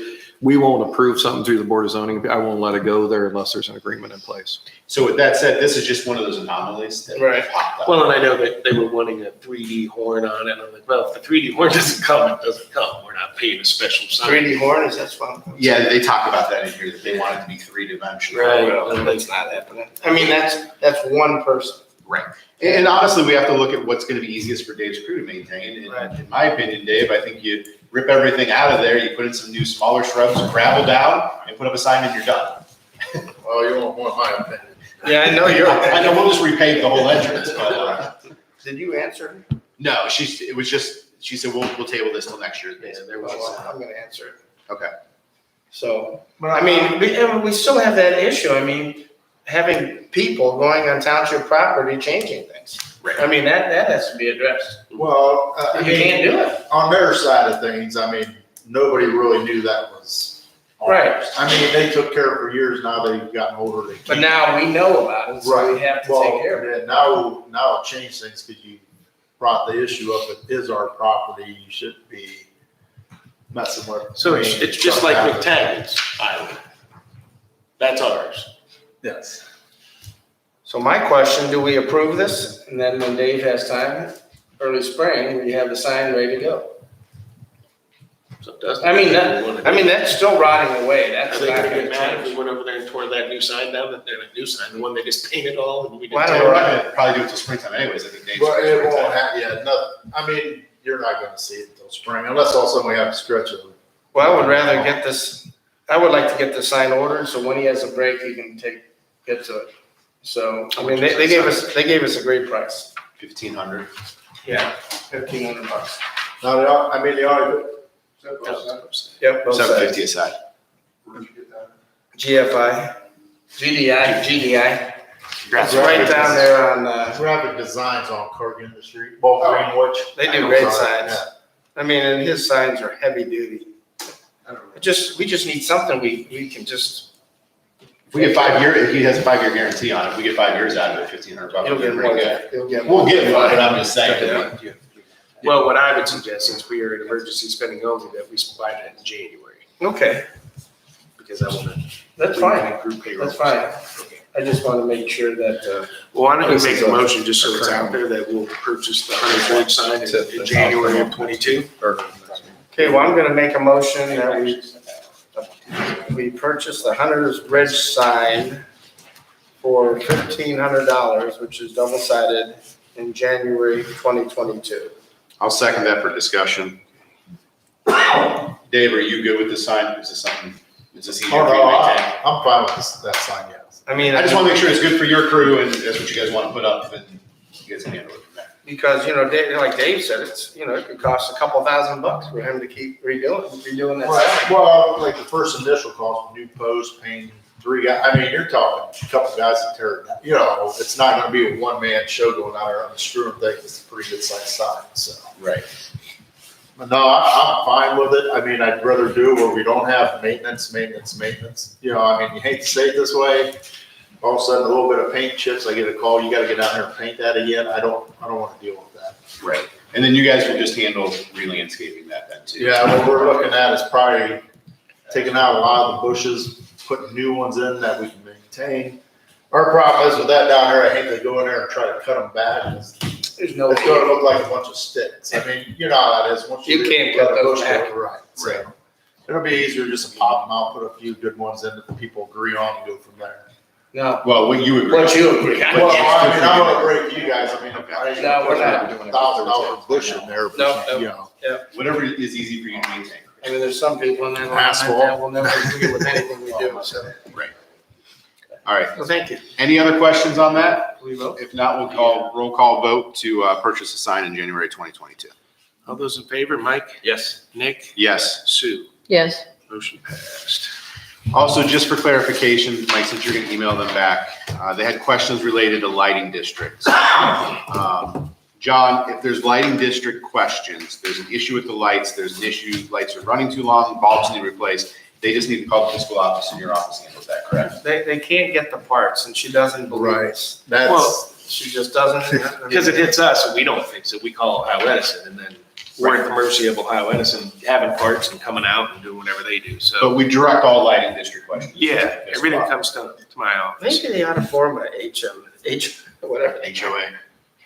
we won't approve something through the Board of Zoning. I won't let it go there unless there's an agreement in place. So with that said, this is just one of those anomalies that Right. popped up. Well, and I know that they were wanting a 3D horn on it. I'm like, well, if the 3D horn doesn't come, it doesn't come. We're not paying a special sign. 3D horn, is that fun? Yeah, they talk about that in here, that they want it to be three-dimensional. Right, and that's not happening. I mean, that's one person. Right. And honestly, we have to look at what's going to be easiest for Dave's crew to maintain. And in my opinion, Dave, I think you rip everything out of there, you put in some new smaller shrubs, gravel down, and put up a sign and you're done. Well, you won't want my opinion. Yeah, I know you're. I know, we'll just repave the whole entrance, but, Did you answer? no, she said, we'll table this till next year. Well, I'm gonna answer it. Okay. So, I mean, we still have that issue. I mean, having people going on township property changing things. Right. I mean, that has to be addressed. Well, You can't do it. on their side of things, I mean, nobody really knew that was. Right. I mean, they took care of it for years, now they've gotten older, they can't. But now we know about it, so we have to Well, take care of it. yeah, now it changed things because you brought the issue up, it is our property, you shouldn't be messing with. So it's just like McTaggart's Island. That's ours. Yes. So my question, do we approve this? And then when Dave has time, early spring, we have the sign ready to go. So it doesn't. I mean, that's still rotting away. Are That's they not gonna gonna get mad if we change. went over there and tore that new sign down, that new sign, the one they just painted all and we didn't Why tear don't We're it not down? gonna probably do it till springtime anyways, I think Dave's. But it won't have, yeah, no, I mean, you're not gonna see it until spring, unless also we have to stretch it. Well, I would rather get this, I would like to get the sign ordered, so when he has a break, he can get to it. So, I mean, they gave us a great price. 1,500. Yeah, $1,500. Now, the audit. Yep, both Seven sides. fifty aside. GFI, GDI. Congrats. It's right down there on, Graphic designs on Cork Industry, both Greenwich. they do great signs. I mean, and his signs are heavy duty. We just need something we can just. If we get 5 year, if he has a 5 year guarantee on it, if we get 5 years out of it, $1,500. He'll get more. He'll get We'll more. get one, but I'm just saying. that we- Well, what I would suggest, since we are in emergency spending only, that we supply that in January, Okay, because I want to. that's fine. Group payroll. That's fine. Okay. I just want to make sure that, Well, why don't we make a motion, just so it's out there, that we'll purchase the 100 sign in January of 22? okay, well, I'm gonna make a motion that we purchase the Hunter's Ridge sign for $1,500, which is double-sided, in January 2022. I'll second that for discussion. Dave, are you good with this sign? Is this something, is this easier Oh, for you no, to maintain? I'm fine with that sign, yes. I mean, I just want to make sure it's good for your crew and that's what you guys want to put up and you guys can handle it from there. because, like Dave said, it's, it could cost a couple $1,000 for him to keep redoing that sign. Well, like the first initial cost, new post, paint, 3 guys, I mean, you're talking a couple guys that tear it down. It's not gonna be a one-man show going out there unscrewing things. It's a pretty good sized sign, so. Right. But no, I'm fine with it. I mean, I'd rather do it where we don't have maintenance. You hate to say it this way. All of a sudden, a little bit of paint chips, I get a call, you gotta get down there and paint that again. I don't wanna deal with that. Right. And then you guys will just handle re-landscaping that then too. Yeah, what we're looking at is probably taking out a lot of the bushes, putting new ones in that we can maintain. Our problem is with that down there, I hate to go in there and try to cut them back. There's no. It's gonna look like a bunch of sticks. I mean, you know how that is. Once You can't cut a those bush, back. right. So it'll be easier just to pop them out, put a few good ones in that the people agree on and go from there. No, Well, what you agree. what you agree. Well, I mean, I'm gonna agree with you guys. I mean, I No, we're not doing $1,000 bush in there, No, but, Whatever is easy for you to maintain. I mean, there's some people in that line Asphalt. that will never agree with anything we do, so. All right. Well, thank you. Any other questions on that? We vote. If not, we'll call roll call vote to purchase a sign in January 2022. All those in favor, Mike? Yes. Nick? Yes. Sue? Yes. Motion passed. Also, just for clarification, Mike, since you're going to email them back, they had questions related to lighting districts. John, if there's lighting district questions, there's an issue with the lights, there's an issue, lights are running too long, bulbs need replaced, they just need to call the fiscal office and your office handles that, correct? They can't get the parts and she doesn't believe us. that's, She just doesn't. Because it hits us and we don't fix it. We call Ohio Edison and then we're at the mercy of Ohio Edison having parts and coming out and doing whatever they do. But So, we direct all lighting district questions. yeah, everything comes to my office. Maybe they ought to form a whatever. HOA.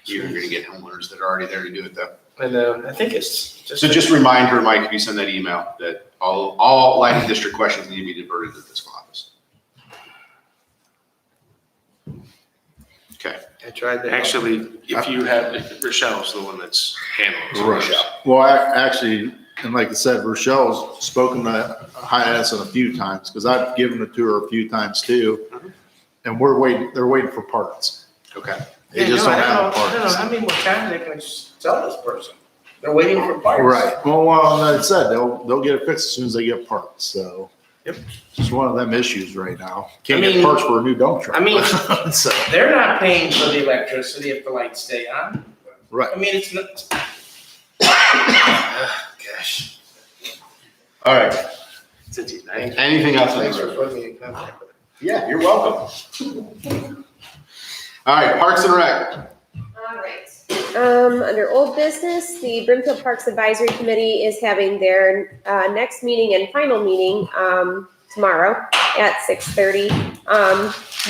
You're going to get homeowners that are already there to do it though. And I think it's just. So just remind her, Mike, if you send that email, that all lighting district questions need to be diverted to the fiscal office. Okay. I tried to. Actually, if you have, Rochelle's the one that's handling it. Rochelle. well, actually, and like I said, Rochelle's spoken to High Edison a few times, because I've given it to her a few times too. And they're waiting for parts. Okay. They just don't have I don't know parts. how many more times they can sell this person. They're waiting for parts. Right. Well, like I said, they'll get it fixed as soon as they get parts, so. Yep. Just one of them issues right now. Can't I get mean- parts for a new dump truck. I mean- So, They're not paying for the electricity if the lights stay on. right. I mean, it's not. Gosh. All right. Since he's 90. Anything else? on Thanks this? for putting me in contact with Yeah, you're welcome. All right, Parks and Rec. All right. Under old business, the Brimfield Parks Advisory Committee is having their next meeting and final meeting tomorrow at 6:30.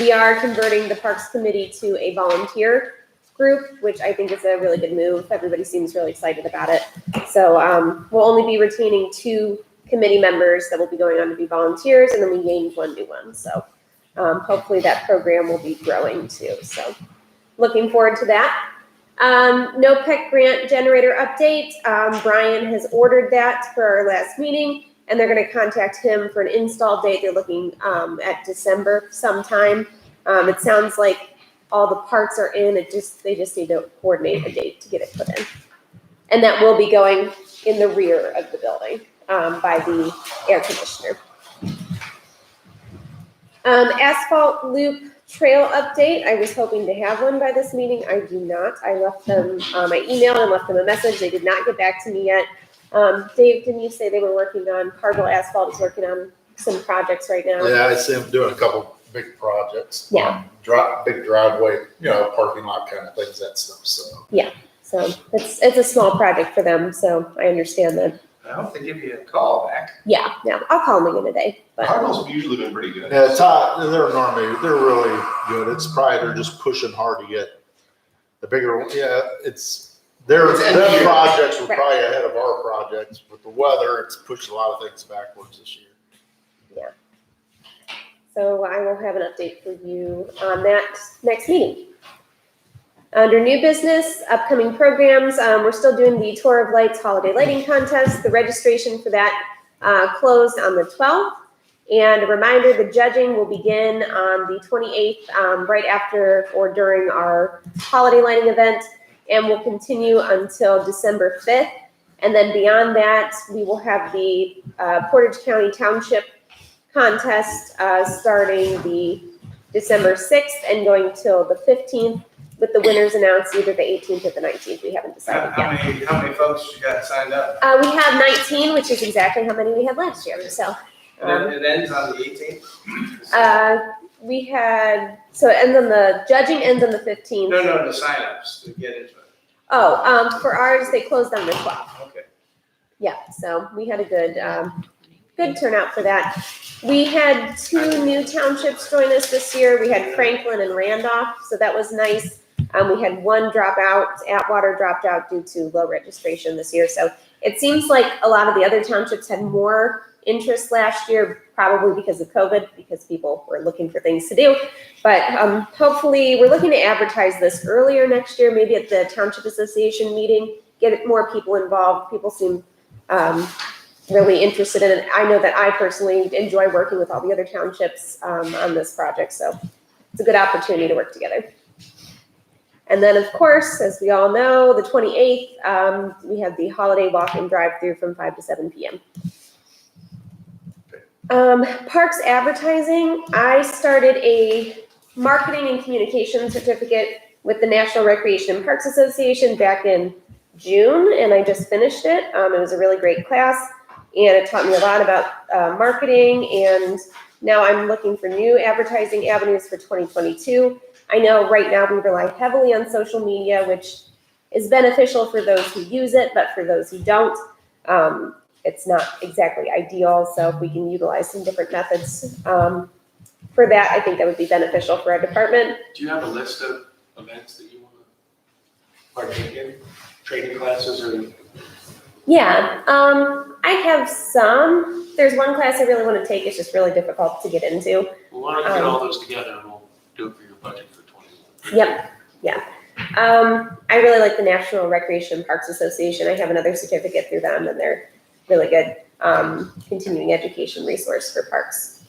We are converting the Parks Committee to a volunteer group, which I think is a really good move. Everybody seems really excited about it. So we'll only be retaining 2 committee members that will be going on to be volunteers, and then we gained 1 new one. So hopefully that program will be growing too. So looking forward to that. NOPEC grant generator update. Brian has ordered that for our last meeting, and they're going to contact him for an install date. They're looking at December sometime. It sounds like all the parts are in, they just need to coordinate a date to get it put in. And that will be going in the rear of the building, by the air conditioner. Asphalt loop trail update. I was hoping to have one by this meeting. I do not. I left them, I emailed and left them a message. They did not get back to me yet. Dave, didn't you say they were working on, Cargill Asphalt is working on some projects right now? Yeah, I see them doing a couple big projects. Yeah. Big driveway, parking lot kind of things, that stuff, so. So it's a small project for them, so I understand that. I hope they give you a call back. Yeah, I'll call them again today, but. Cardinals have usually been pretty good. Yeah, they're really good. It's probably, they're just pushing hard to get the bigger, their projects were probably ahead of our projects. With the weather, it's pushed a lot of things backwards this year. Yeah. So I will have an update for you on that next meeting. Under new business, upcoming programs, we're still doing the Tour of Lights Holiday Lighting Contest. The registration for that closed on the 12th. And a reminder, the judging will begin on the 28th, right after or during our holiday lighting event, and will continue until December 5th. And then beyond that, we will have the Portage County Township Contest starting the December 6th and going till the 15th, with the winners announced either the 18th or the 19th. We haven't decided yet. How many folks you got signed up? We have 19, which is exactly how many we had last year, so. It ends on the 18th? We had, so it ends on the, judging ends on the 15th. No, the signups to get into it. Oh, for ours, they closed on the 12th. Okay. Yeah, so we had a good turnout for that. We had 2 new townships join us this year. We had Franklin and Randolph, so that was nice. We had 1 dropout, Atwater dropped out due to low registration this year. So it seems like a lot of the other townships had more interest last year, probably because of COVID, because people were looking for things to do. But hopefully, we're looking to advertise this earlier next year, maybe at the Township Association meeting, get more people involved. People seem really interested in it. I know that I personally enjoy working with all the other townships on this project, so it's a good opportunity to work together. And then, of course, as we all know, the 28th, we have the holiday walk and drive-through from 5 to 7 p.m. Parks advertising, I started a marketing and communication certificate with the National Recreation and Parks Association back in June, and I just finished it. It was a really great class, and it taught me a lot about marketing, and now I'm looking for new advertising avenues for 2022. I know right now we rely heavily on social media, which is beneficial for those who use it, but for those who don't, it's not exactly ideal. So if we can utilize some different methods for that, I think that would be beneficial for our department. Do you have a list of events that you want to partake in? Training classes or? Yeah, I have some. There's one class I really want to take. It's just really difficult to get into. Well, why don't you get all those together and we'll do it for your budget for 2021. Yep, yeah. I really like the National Recreation and Parks Association. I have another certificate through them, and they're really good continuing education resource for parks.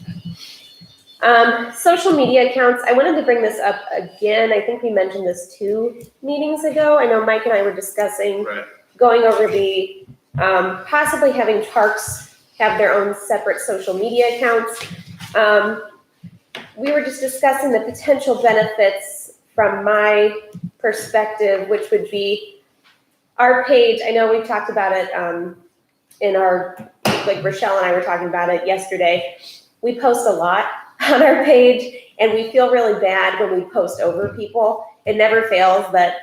Social media accounts, I wanted to bring this up again. I think we mentioned this 2 meetings ago. I know Mike and I were discussing going over the possibly having parks have their own separate social media accounts. We were just discussing the potential benefits from my perspective, which would be our page. I know we've talked about it in our, like Rochelle and I were talking about it yesterday. We post a lot on our page, and we feel really bad when we post over people. It never fails that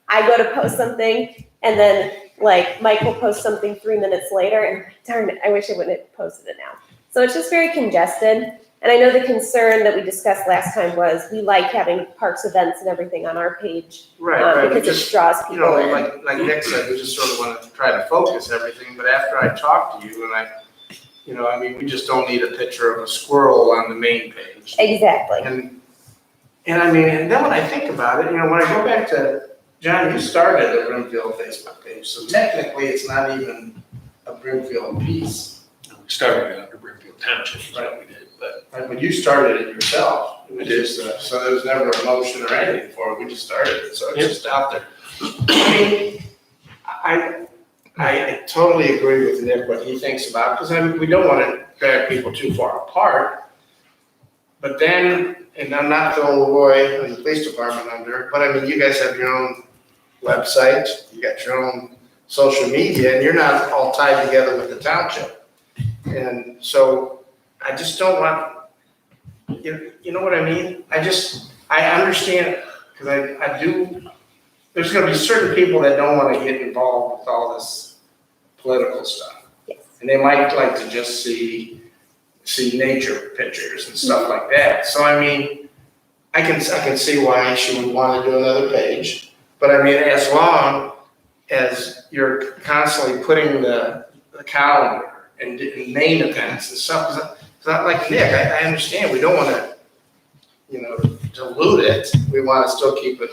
I go to post something, and then like Mike will post something 3 minutes later, and darn it, I wish I wouldn't have posted it now. So it's just very congested. And I know the concern that we discussed last time was we like having parks events and everything on our page. Right. Because it draws people in. Like Nick said, we just sort of want to try to focus everything, but after I talk to you and we just don't need a picture of a squirrel on the main page. Exactly. And then when I think about it, when I go back to, John, you started a Brimfield Facebook page, so technically it's not even a Brimfield piece. We started it under Brimfield Township, right? We did. but when you started it yourself, it was just, so there was never a motion or anything for it, we just started it, so it's just out there. I totally agree with Nick, what he thinks about, because we don't want to drag people too far apart. But then, and I'm not throwing Roy and the police department under, but I mean, you guys have your own website, you got your own social media, and you're not all tied together with the township. And so I just don't want, you know what I mean? I understand, because I do, there's gonna be certain people that don't want to get involved with all this political stuff. Yes. And they might like to just see nature pictures and stuff like that. So I mean, I can see why she would want to do another page. But I mean, as long as you're constantly putting the calendar and name events and stuff, it's not like Nick, I understand, we don't want to, dilute it. We want to still keep it,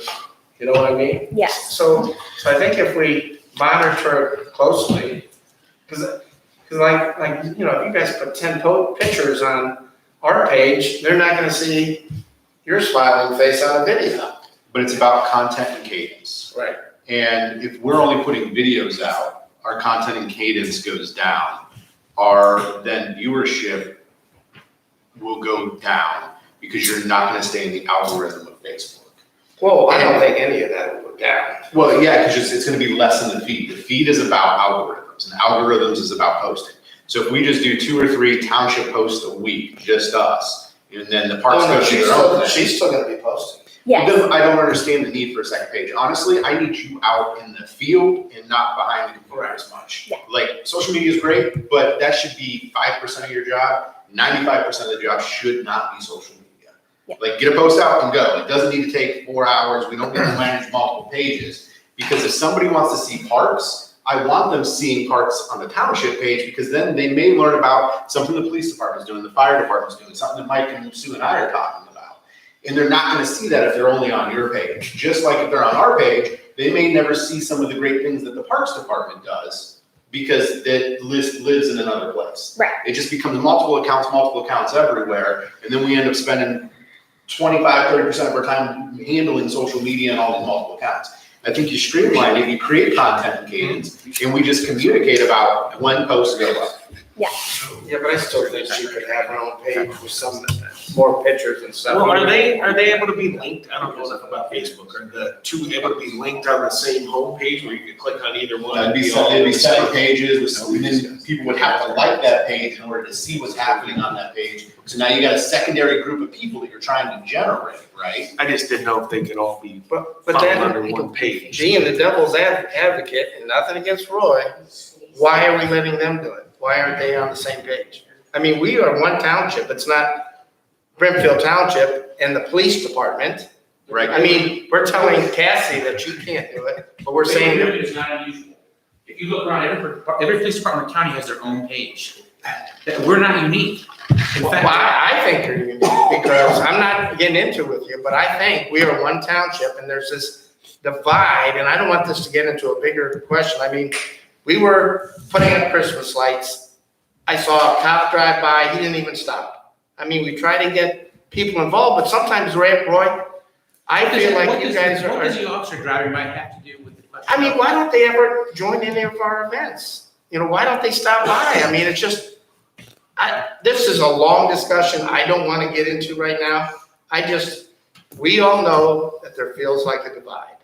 you know what I mean? Yes. So I think if we monitor it closely, because like, if you guys put 10 pictures on our page, they're not gonna see your smiling face on a video. But it's about content and cadence. Right. And if we're only putting videos out, our content and cadence goes down. Our then viewership will go down because you're not gonna stay in the algorithm of Facebook. Well, I don't think any of that will go down. Well, yeah, because it's gonna be less in the feed. The feed is about algorithms, and algorithms is about posting. So if we just do 2 or 3 township posts a week, just us, and then the parks go to their own thing. She's still gonna be posting. Yes. I don't understand the need for a second page. Honestly, I need you out in the field and not behind the computer as much. Yeah. Like, social media is great, but that should be 5% of your job. 95% of the job should not be social media. Yeah. Like, get a post out and go. It doesn't need to take 4 hours. We don't need to manage multiple pages. Because if somebody wants to see parks, I want them seeing parks on the township page, because then they may learn about something the police department's doing, the fire department's doing, something that Mike and Sue and I are talking about. And they're not gonna see that if they're only on your page. Just like if they're on our page, they may never see some of the great things that the parks department does, because that list lives in another place. Right. It just becomes multiple accounts everywhere, and then we end up spending 25-30% of our time handling social media and all these multiple accounts. I think you streamline it, you create content and cadence, and we just communicate about when posts go up. Yeah. Yeah, but I still think she could have her own page with some more pictures and stuff. Well, are they able to be linked? I don't know enough about Facebook. Are the two able to be linked on the same homepage where you can click on either one? It'd be separate pages, and then people would have to like that page in order to see what's happening on that page. So now you got a secondary group of people that you're trying to generate, right? I just didn't know if they could all be But found then, under one page. being the devil's advocate, and nothing against Roy, why are we letting them do it? Why aren't they on the same page? I mean, we are one township. It's not Brimfield Township and the police department. Right. I mean, we're telling Cassie that you can't do it, but we're saying that. It's not unusual. If you look around, every police department in the county has their own page. We're not unique. In Well, fact, I think you're unique, because I'm not getting into it with you, but I think we are one township and there's this divide, and I don't want this to get into a bigger question. I mean, we were putting up Christmas lights. I saw a cop drive by, he didn't even stop. I mean, we try to get people involved, but sometimes, Roy, I feel like you guys are. What does the officer driving might have to do with the question? I mean, why don't they ever join any of our events? Why don't they stop by? I mean, it's just, this is a long discussion I don't want to get into right now. We all know that there feels like a divide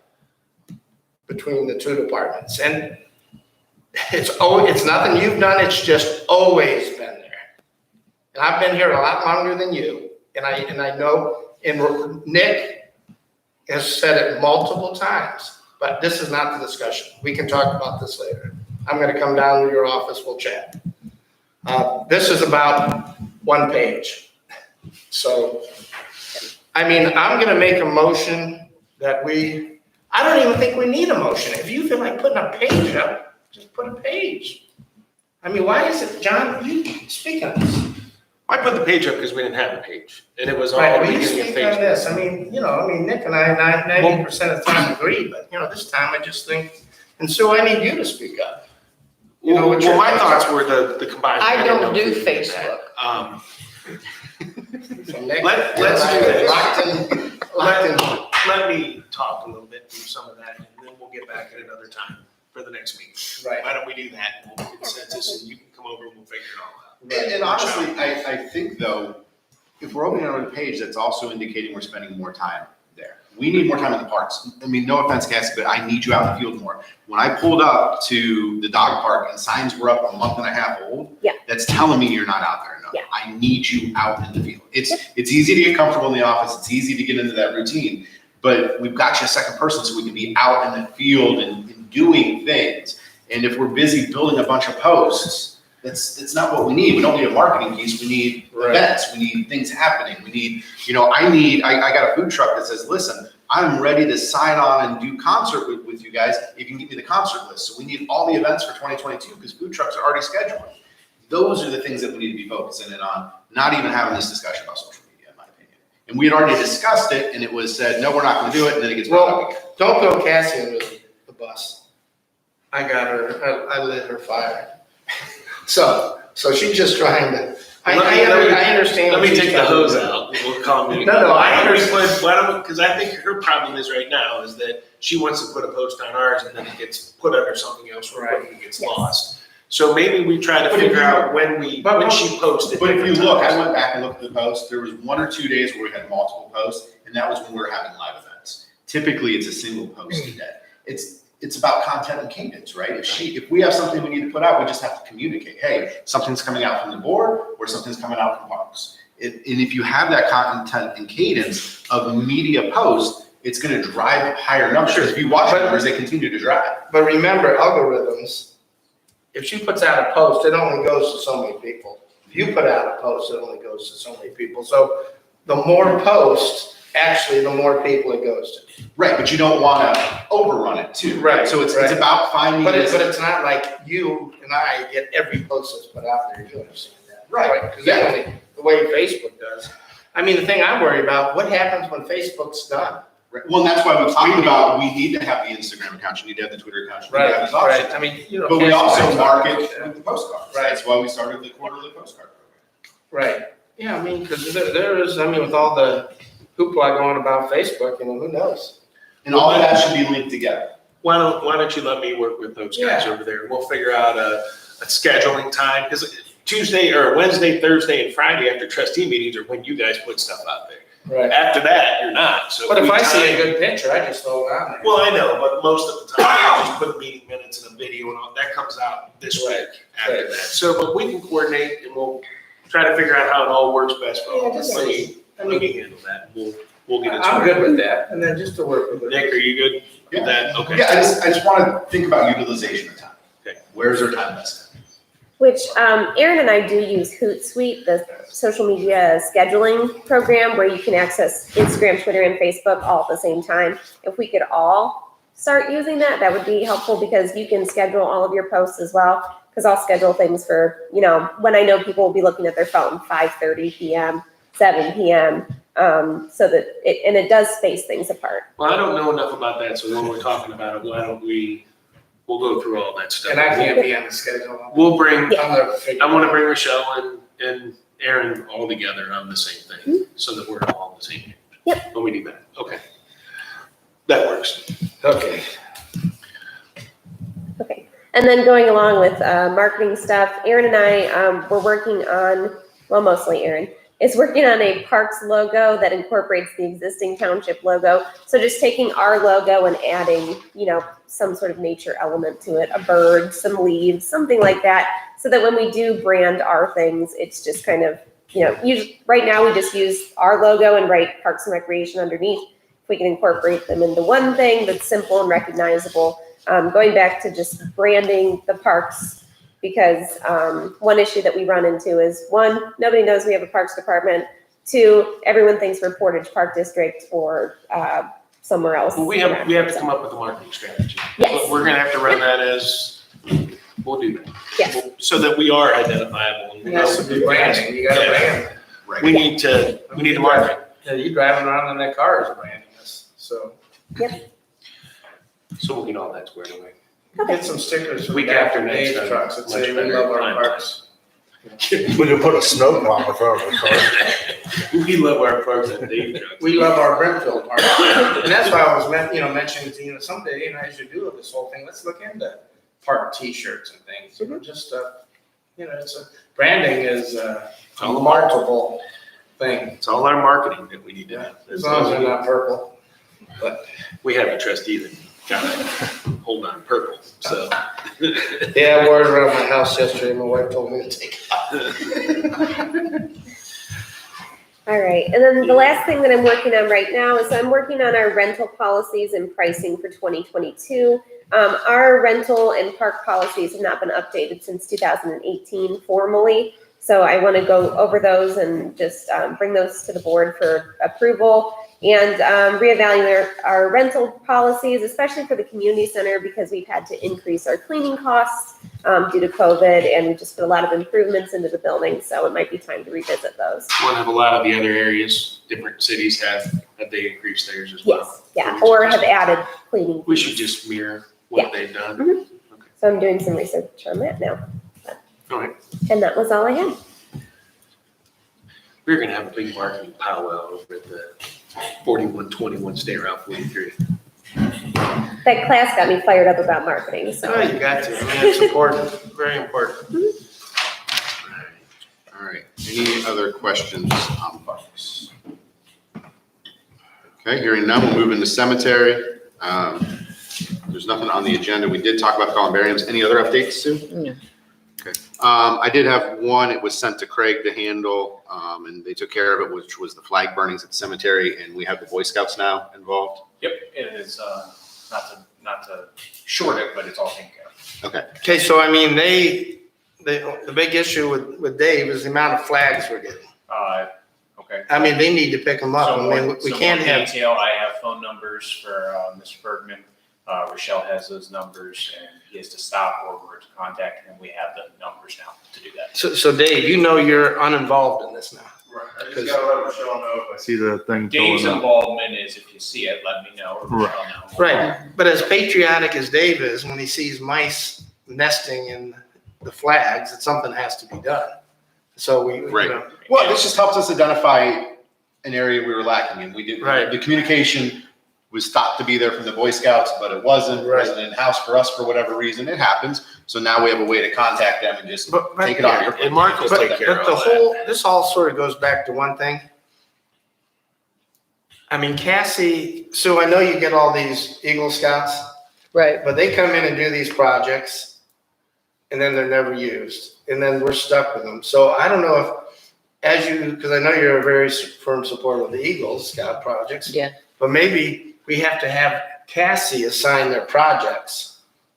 between the two departments. And it's nothing you've done, it's just always been there. And I've been here a lot longer than you, and I know, and Nick has said it multiple times, but this is not the discussion. We can talk about this later. I'm gonna come down to your office, we'll chat. This is about one page. So, I mean, I'm gonna make a motion that I don't even think we need a motion. If you feel like putting a page up, just put a page. I mean, why is it, John, you speak on this. I put the page up because we didn't have a page, and it was all Right, but you beginning of speak on this. Facebook. I mean, Nick and I 90% of the time agree, but this time I just think, and Sue, I need you to speak up. Well, my thoughts were the combined. I didn't don't know if do we did that. Facebook. So next- Let's do this. Locked in. Let me talk a little bit through some of that, and then we'll get back at another time for the next meeting. Right. Why don't we do that? We'll get consensus, and you can come over and we'll figure it all out. And honestly, I think though, if we're opening another page, that's also indicating we're spending more time there. We need more time in the parks. I mean, no offense, Cassie, but I need you out in the field more. When I pulled up to the dog park and signs were up a month and a half old, Yeah. that's telling me you're not out there enough. Yeah. I need you out in the field. It's easy to get comfortable in the office. It's easy to get into that routine, but we've got you a second person so we can be out in the field and doing things. And if we're busy building a bunch of posts, that's not what we need. We don't need a marketing piece. We need events. We need things happening. We need, I got a food truck that says, listen, I'm ready to sign on and do concert with you guys if you can give me the concert list. So we need all the events for 2022 because food trucks are already scheduled. Those are the things that we need to be focusing in on, not even having this discussion about social media, in my opinion. And we had already discussed it and it was said, no, we're not going to do it. And then it gets brought up again. Don't throw Cassie under the bus. I got her, I lit her fire. So she's just trying to, I understand. Let what me she's take the trying to hose do. out. We'll calm you. No, I understand. Because I think her problem is right now is that she wants to put a post on ours and then it gets put under something else or it gets lost. So maybe we try to figure out when she posted. But if you look, I went back and looked at the posts. There was 1 or 2 days where we had multiple posts, and that was when we were having live events. Typically, it's a single post a day. It's about content and cadence, right? If we have something we need to put out, we just have to communicate. Hey, something's coming out from the board, or something's coming out from parks. And if you have that content and cadence of media posts, it's going to drive higher numbers. If you watch numbers, they continue to drive. But remember, algorithms, if she puts out a post, it only goes to so many people. If you put out a post, it only goes to so many people. So the more posts, actually, the more people it goes to. Right, but you don't want to overrun it too. Right. So it's about finding. But it's not like you and I get every post that's put out there. You understand that? Right. Because the way Facebook does. I mean, the thing I worry about, what happens when Facebook's done? Right. Well, and that's why we talked about, we need to have the Instagram account, you need to have the Twitter account, you need to have these options. I mean, But we also market with the postcards. Right. That's why we started the quarterly postcard program. Right. Yeah, I mean, because there is, with all the hoopla going about Facebook, who knows? And all of that should be linked together. Why don't you let me work with those guys over there? We'll figure out a scheduling time, because Tuesday or Wednesday, Thursday, and Friday after trustee meetings are when you guys put stuff out there. Right. After that, you're not. So But if I see a good picture, I just throw it on there. Well, I know, but most of the time, I just put meeting minutes and a video and all, that comes out this week after that. So, but we can coordinate and we'll try to figure out how it all works best for all of us. Let me handle that. We'll get it. I'm good with that, and then just to work with it. Nick, are you good with that? Okay. Yeah, I just want to think about utilization of time. Okay. Where's our time best? Which Aaron and I do use Hootsuite, the social media scheduling program where you can access Instagram, Twitter, and Facebook all at the same time. If we could all start using that, that would be helpful because you can schedule all of your posts as well. Because I'll schedule things for, when I know people will be looking at their phone, 5:30 p.m., 7 p.m., so that it does space things apart. Well, I don't know enough about that, so when we're talking about it, why don't we'll go through all that stuff. And I can't be on the schedule. We'll bring, I I want to bring Rochelle and Aaron all together on the same thing, so that we're all on the same page. Yep. When we do that, okay. That works. Okay. Okay. And then going along with marketing stuff, Aaron and I were working on, mostly Aaron, is working on a parks logo that incorporates the existing township logo. So just taking our logo and adding, some sort of nature element to it, a bird, some leaves, something like that, so that when we do brand our things, it's just kind of, right now we just use our logo and write Parks and Recreation underneath. If we can incorporate them into one thing that's simple and recognizable, going back to just branding the parks. Because one issue that we run into is, one, nobody knows we have a parks department. Two, everyone thinks we're Portage Park District or somewhere else. Well, we have to come up with a marketing strategy. Yes. But we're gonna have to run that we'll do that. Yes. So that we are identifiable. And we That's a good branding. You gotta brand. Right. We need to market. Yeah, you driving around in that car is branding us, so. So we'll get all that squared away. Get some stickers for Week the after after next Dave time. trucks that Much say we better love our time. parks. We could put a snow plow in front of the car. We love our parks and Dave trucks. We love our Brimfield park. And that's why I was mentioning to you, someday, as you do this whole thing, let's look into park t-shirts and things. Just, it's branding is a marketable thing. It's all our marketing that we need to have. As long as they're not purple. But we have a trustee that got a hold on purple, so. Yeah, I wore it around my house yesterday. My wife told me to take it off. All right, and then the last thing that I'm working on right now is I'm working on our rental policies and pricing for 2022. Our rental and park policies have not been updated since 2018 formally. So I want to go over those and just bring those to the board for approval and reevaluate our rental policies, especially for the community center, because we've had to increase our cleaning costs due to COVID, and we just put a lot of improvements into the building. So it might be time to revisit those. One of a lot of the other areas, different cities have they increased theirs as well. Yes, yeah, or have added cleaning. We should just mirror what they've done. Mhm. So I'm doing some research on that now. All right. And that was all I had. We're gonna have a big marketing powwow over at the 4121 stay around 43. That class got me fired up about marketing, so. Oh, you got to. I mean, it's important, very important. All right, any other questions on parks? Okay, hearing none, we'll move into cemetery. There's nothing on the agenda. We did talk about the columbariums. Any other updates, Sue? No. Okay, I did have one. It was sent to Craig to handle, and they took care of it, which was the flag burnings at the cemetery, and we have the Boy Scouts now involved. Yep, it is, not to short it, but it's all taken care of. Okay, Okay, so I mean, the big issue with Dave is the amount of flags we're getting. Okay. I mean, they need to pick them up. I Some mean, more- we some can't more have, detail. I have phone numbers for Mr. Bergman. Rochelle has those numbers, and he has to stop or we're to contact him. We have the numbers now to do that. so Dave, you're uninvolved in this now. Right, I just gotta let Michelle know if I see the thing Dave's filling up. involvement is if you see it, let me know, or Right. Rochelle know. Right, but as patriotic as Dave is, when he sees mice nesting in the flags, that something has to be done. So we, Right. Well, this just helps us identify an area we were lacking in. We did, Right. the communication was thought to be there from the Boy Scouts, but it wasn't. It Right. wasn't in-house for us for whatever reason. It happens. So now we have a way to contact them and just take it off your plate. And Mark will But take care of the all that. whole, this all sort of goes back to one thing. I mean, Cassie, Sue, I know you get all these Eagle Scouts, Right. but they come in and do these projects and then they're never used. And then we're stuck with them. So I don't know if, because I know you're a very firm supporter of the Eagle Scout projects. Yeah. But maybe we have to have Cassie assign their projects.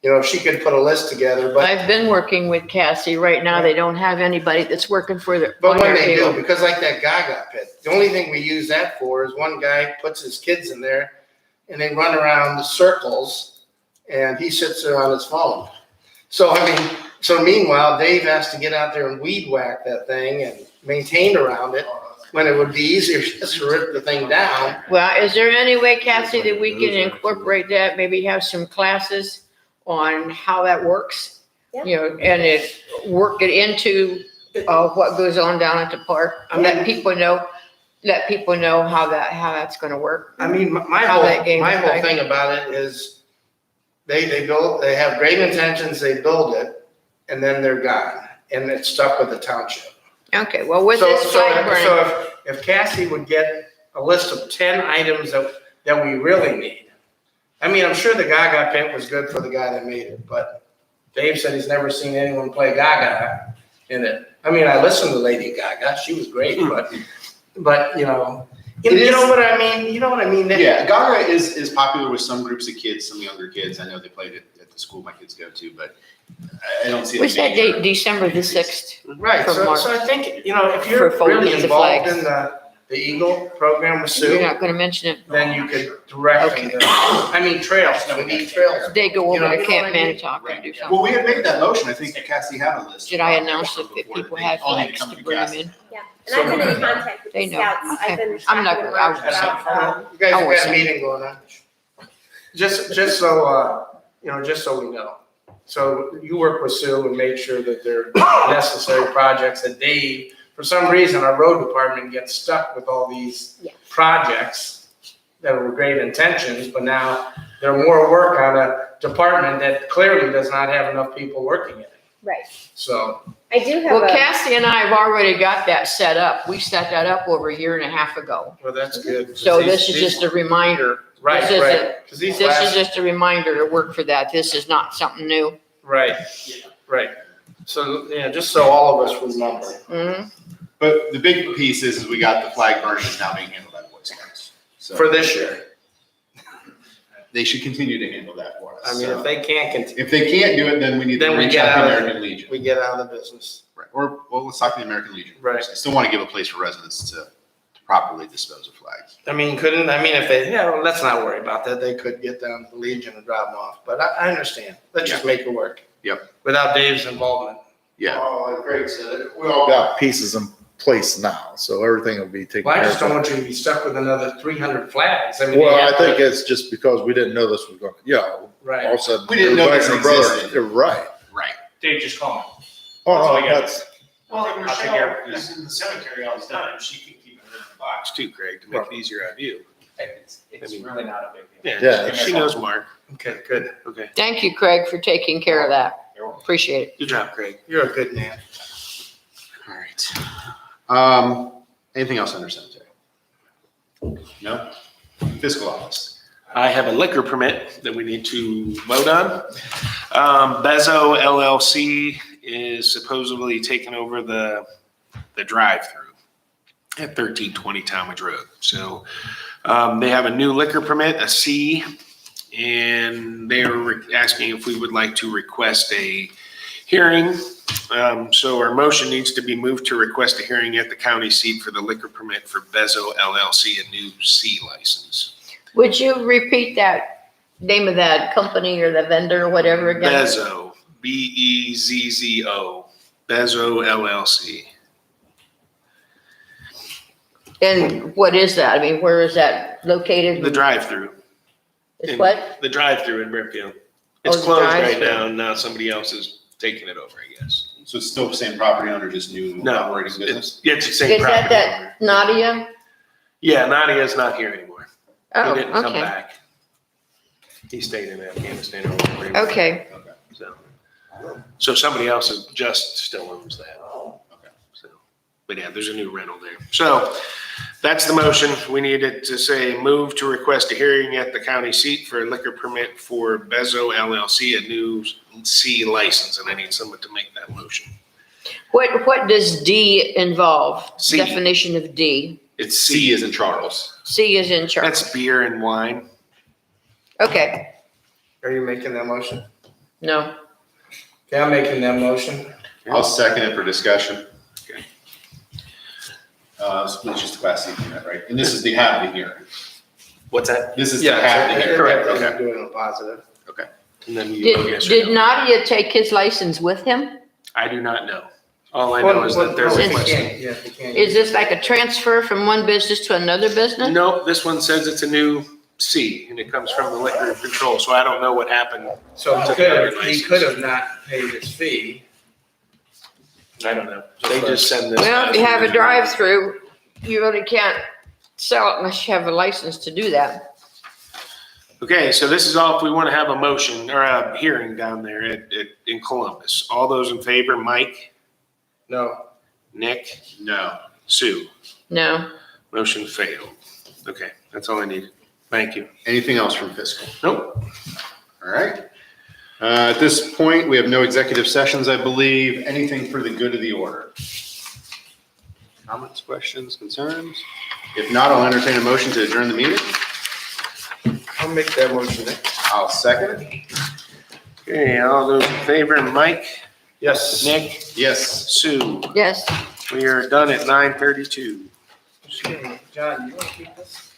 You know, if she could put a list together, but. I've been working with Cassie. Right now, they don't have anybody that's working for the. But on when their they do, payroll. because like that Gaga pit, the only thing we use that for is one guy puts his kids in there and they run around the circles and he sits there on his phone. So, I mean, so meanwhile, Dave has to get out there and weed whack that thing and maintain around it when it would be easier just to rip the thing down. Well, is there any way, Cassie, that we can incorporate that, maybe have some classes on how that works? Yeah. You know, and work it into, what goes on down at the park, and let people know how that's gonna work. I mean, my How whole that game is played. thing about it is they have great intentions, they build it, and then they're gone, and it's stuck with the township. Okay, well, with So, this flag burning, so if Cassie would get a list of 10 items that we really need. I mean, I'm sure the Gaga pit was good for the guy that made it, but Dave said he's never seen anyone play Gaga in it. I mean, I listened to Lady Gaga, she was great, but you know what I mean? You know what I mean? Yeah, Gaga is popular with some groups of kids, some younger kids. I know they played it at the school my kids go to, but I don't see. what's that date, December the 6th? Right, For so Mark. I think, you know, if you're For folding really the involved flags. in the Eagle program with You're Sue, not gonna mention it, then you could direct them Okay. to, I mean, trails, we need trails. they go You know, over you to know Camp what I mean? Manitowoc and do Well, something. we had made that motion. I think Cassie had a list. Did I announce if Before people they had all need flags come to to bring them Cassie. in? Yeah, and I've been in contact with They the know. scouts. Okay. I've been I'm not talking to gonna- Mark about, You guys have I got a will. meeting going on. Just so, just so we know. So you work with Sue and make sure that they're necessary projects that Dave, for some reason, our road department gets stuck with all these Yeah. projects that were great intentions, but now they're more work on a department that clearly does not have enough people working in it. Right. So, I do have Well, a, Cassie and I have already got that set up. We set that up over a year and a half ago. well, that's good. So this is just a reminder. Right, this isn't- right. 'Cause these This is last- just a reminder to work for that. This is not something new. Right, right. So, yeah, just so all of us remember. Mhm. But the big piece is we got the flag burning is now being handled by Boy Scouts. So For this year. they should continue to handle that for us. I mean, So if they can't continue, if they can't do it, then we need to Then we reach get out to out the of- American Legion. we get out of the business. Right. Or, well, let's talk to the American Legion. Right. I still want to give a place for residents to properly dispose of flags. I mean, if they, yeah, well, let's not worry about that. They could get down to the Legion and drop them off, but I understand. Let's just make it work. Yep. Without Dave's involvement. Yeah. Oh, like Greg said, we all got pieces in place now, so everything will be taken Well, I care just don't of. want you to be stuck with another 300 flags. I mean, Well, they I have think to- it's just because we didn't know this was going, yeah, all Right. of a sudden. We didn't know this everybody and their existed. You're right. Right. Dave, just call me. Oh, no, that's, Well, and Michelle is in the cemetery all the time, she can keep it in the box. Too, Craig, to make it easier on you. It's I mean- really not a big deal. Yeah. She knows Mark. Okay, good. Okay. Thank you, Craig, for taking care of that. Appreciate it. Good job, Craig. You're a good man. All right. Anything else under cemetery? No? Fiscal office. I have a liquor permit that we need to vote on. Bezo LLC is supposedly taking over the drive-through at 1320 Talmadge Road. So they have a new liquor permit, a C, and they are asking if we would like to request a hearing. So our motion needs to be moved to request a hearing at the county seat for the liquor permit for Bezo LLC, a new C license. Would you repeat that name of that company or the vendor or whatever again? Bezo, Bezzo, Bezo LLC. And what is that? I mean, where is that located? The drive-through. It's what? The drive-through in Brimfield. It's Oh, the closed right drive-through. now, and now somebody else is taking it over, I guess. So it's still the same property owner, just new No, operating business? it's the same Is that property owner. that Nadia? Yeah, Nadia's not here anymore. He Oh, didn't come okay. back. He stayed in Afghanistan or whatever. Okay. So somebody else is just still owns that. So, but yeah, there's a new rental there. So that's the motion. We needed to say move to request a hearing at the county seat for a liquor permit for Bezo LLC, a new C license, and I need someone to make that motion. What does D involve? C. Definition of D. It's C is in Charles. C is in charge. That's beer and wine. Okay, Are you making that motion? no. Okay, I'm making that motion. I'll second it for discussion. Okay. So it's just a class C permit, right? And this is the have the hearing. What's that? This is the have the hearing. Correct. Okay. Doing a positive. And then you vote Did, yes or did no. Nadia take his license with him? I do not know. All I know is that they're Well, he requesting. can't, yeah, he can't. Is this like a transfer from one business to another business? No, this one says it's a new C, and it comes from the liquor control, so I don't know what happened. So to the other he license. could have not paid his fee. I don't know. They just send this. Well, if you have a drive-through, you really can't sell it unless you have a license to do that. Okay, so this is all if we want to have a motion or a hearing down there in Columbus. All those in favor, Mike, No. Nick, No. Sue. No. Motion failed. Okay, that's all I need. Thank you. Anything else from fiscal? Nope. All right. At this point, we have no executive sessions, I believe. Anything for the good of the order? Comments, questions, concerns? If not, I'll entertain a motion to adjourn the meeting. I'll make that motion. I'll second it. Okay, all those in favor, Mike, Yes. Nick, Yes. Sue. Yes. We are done at 9:32. Okay, John, you want to keep this?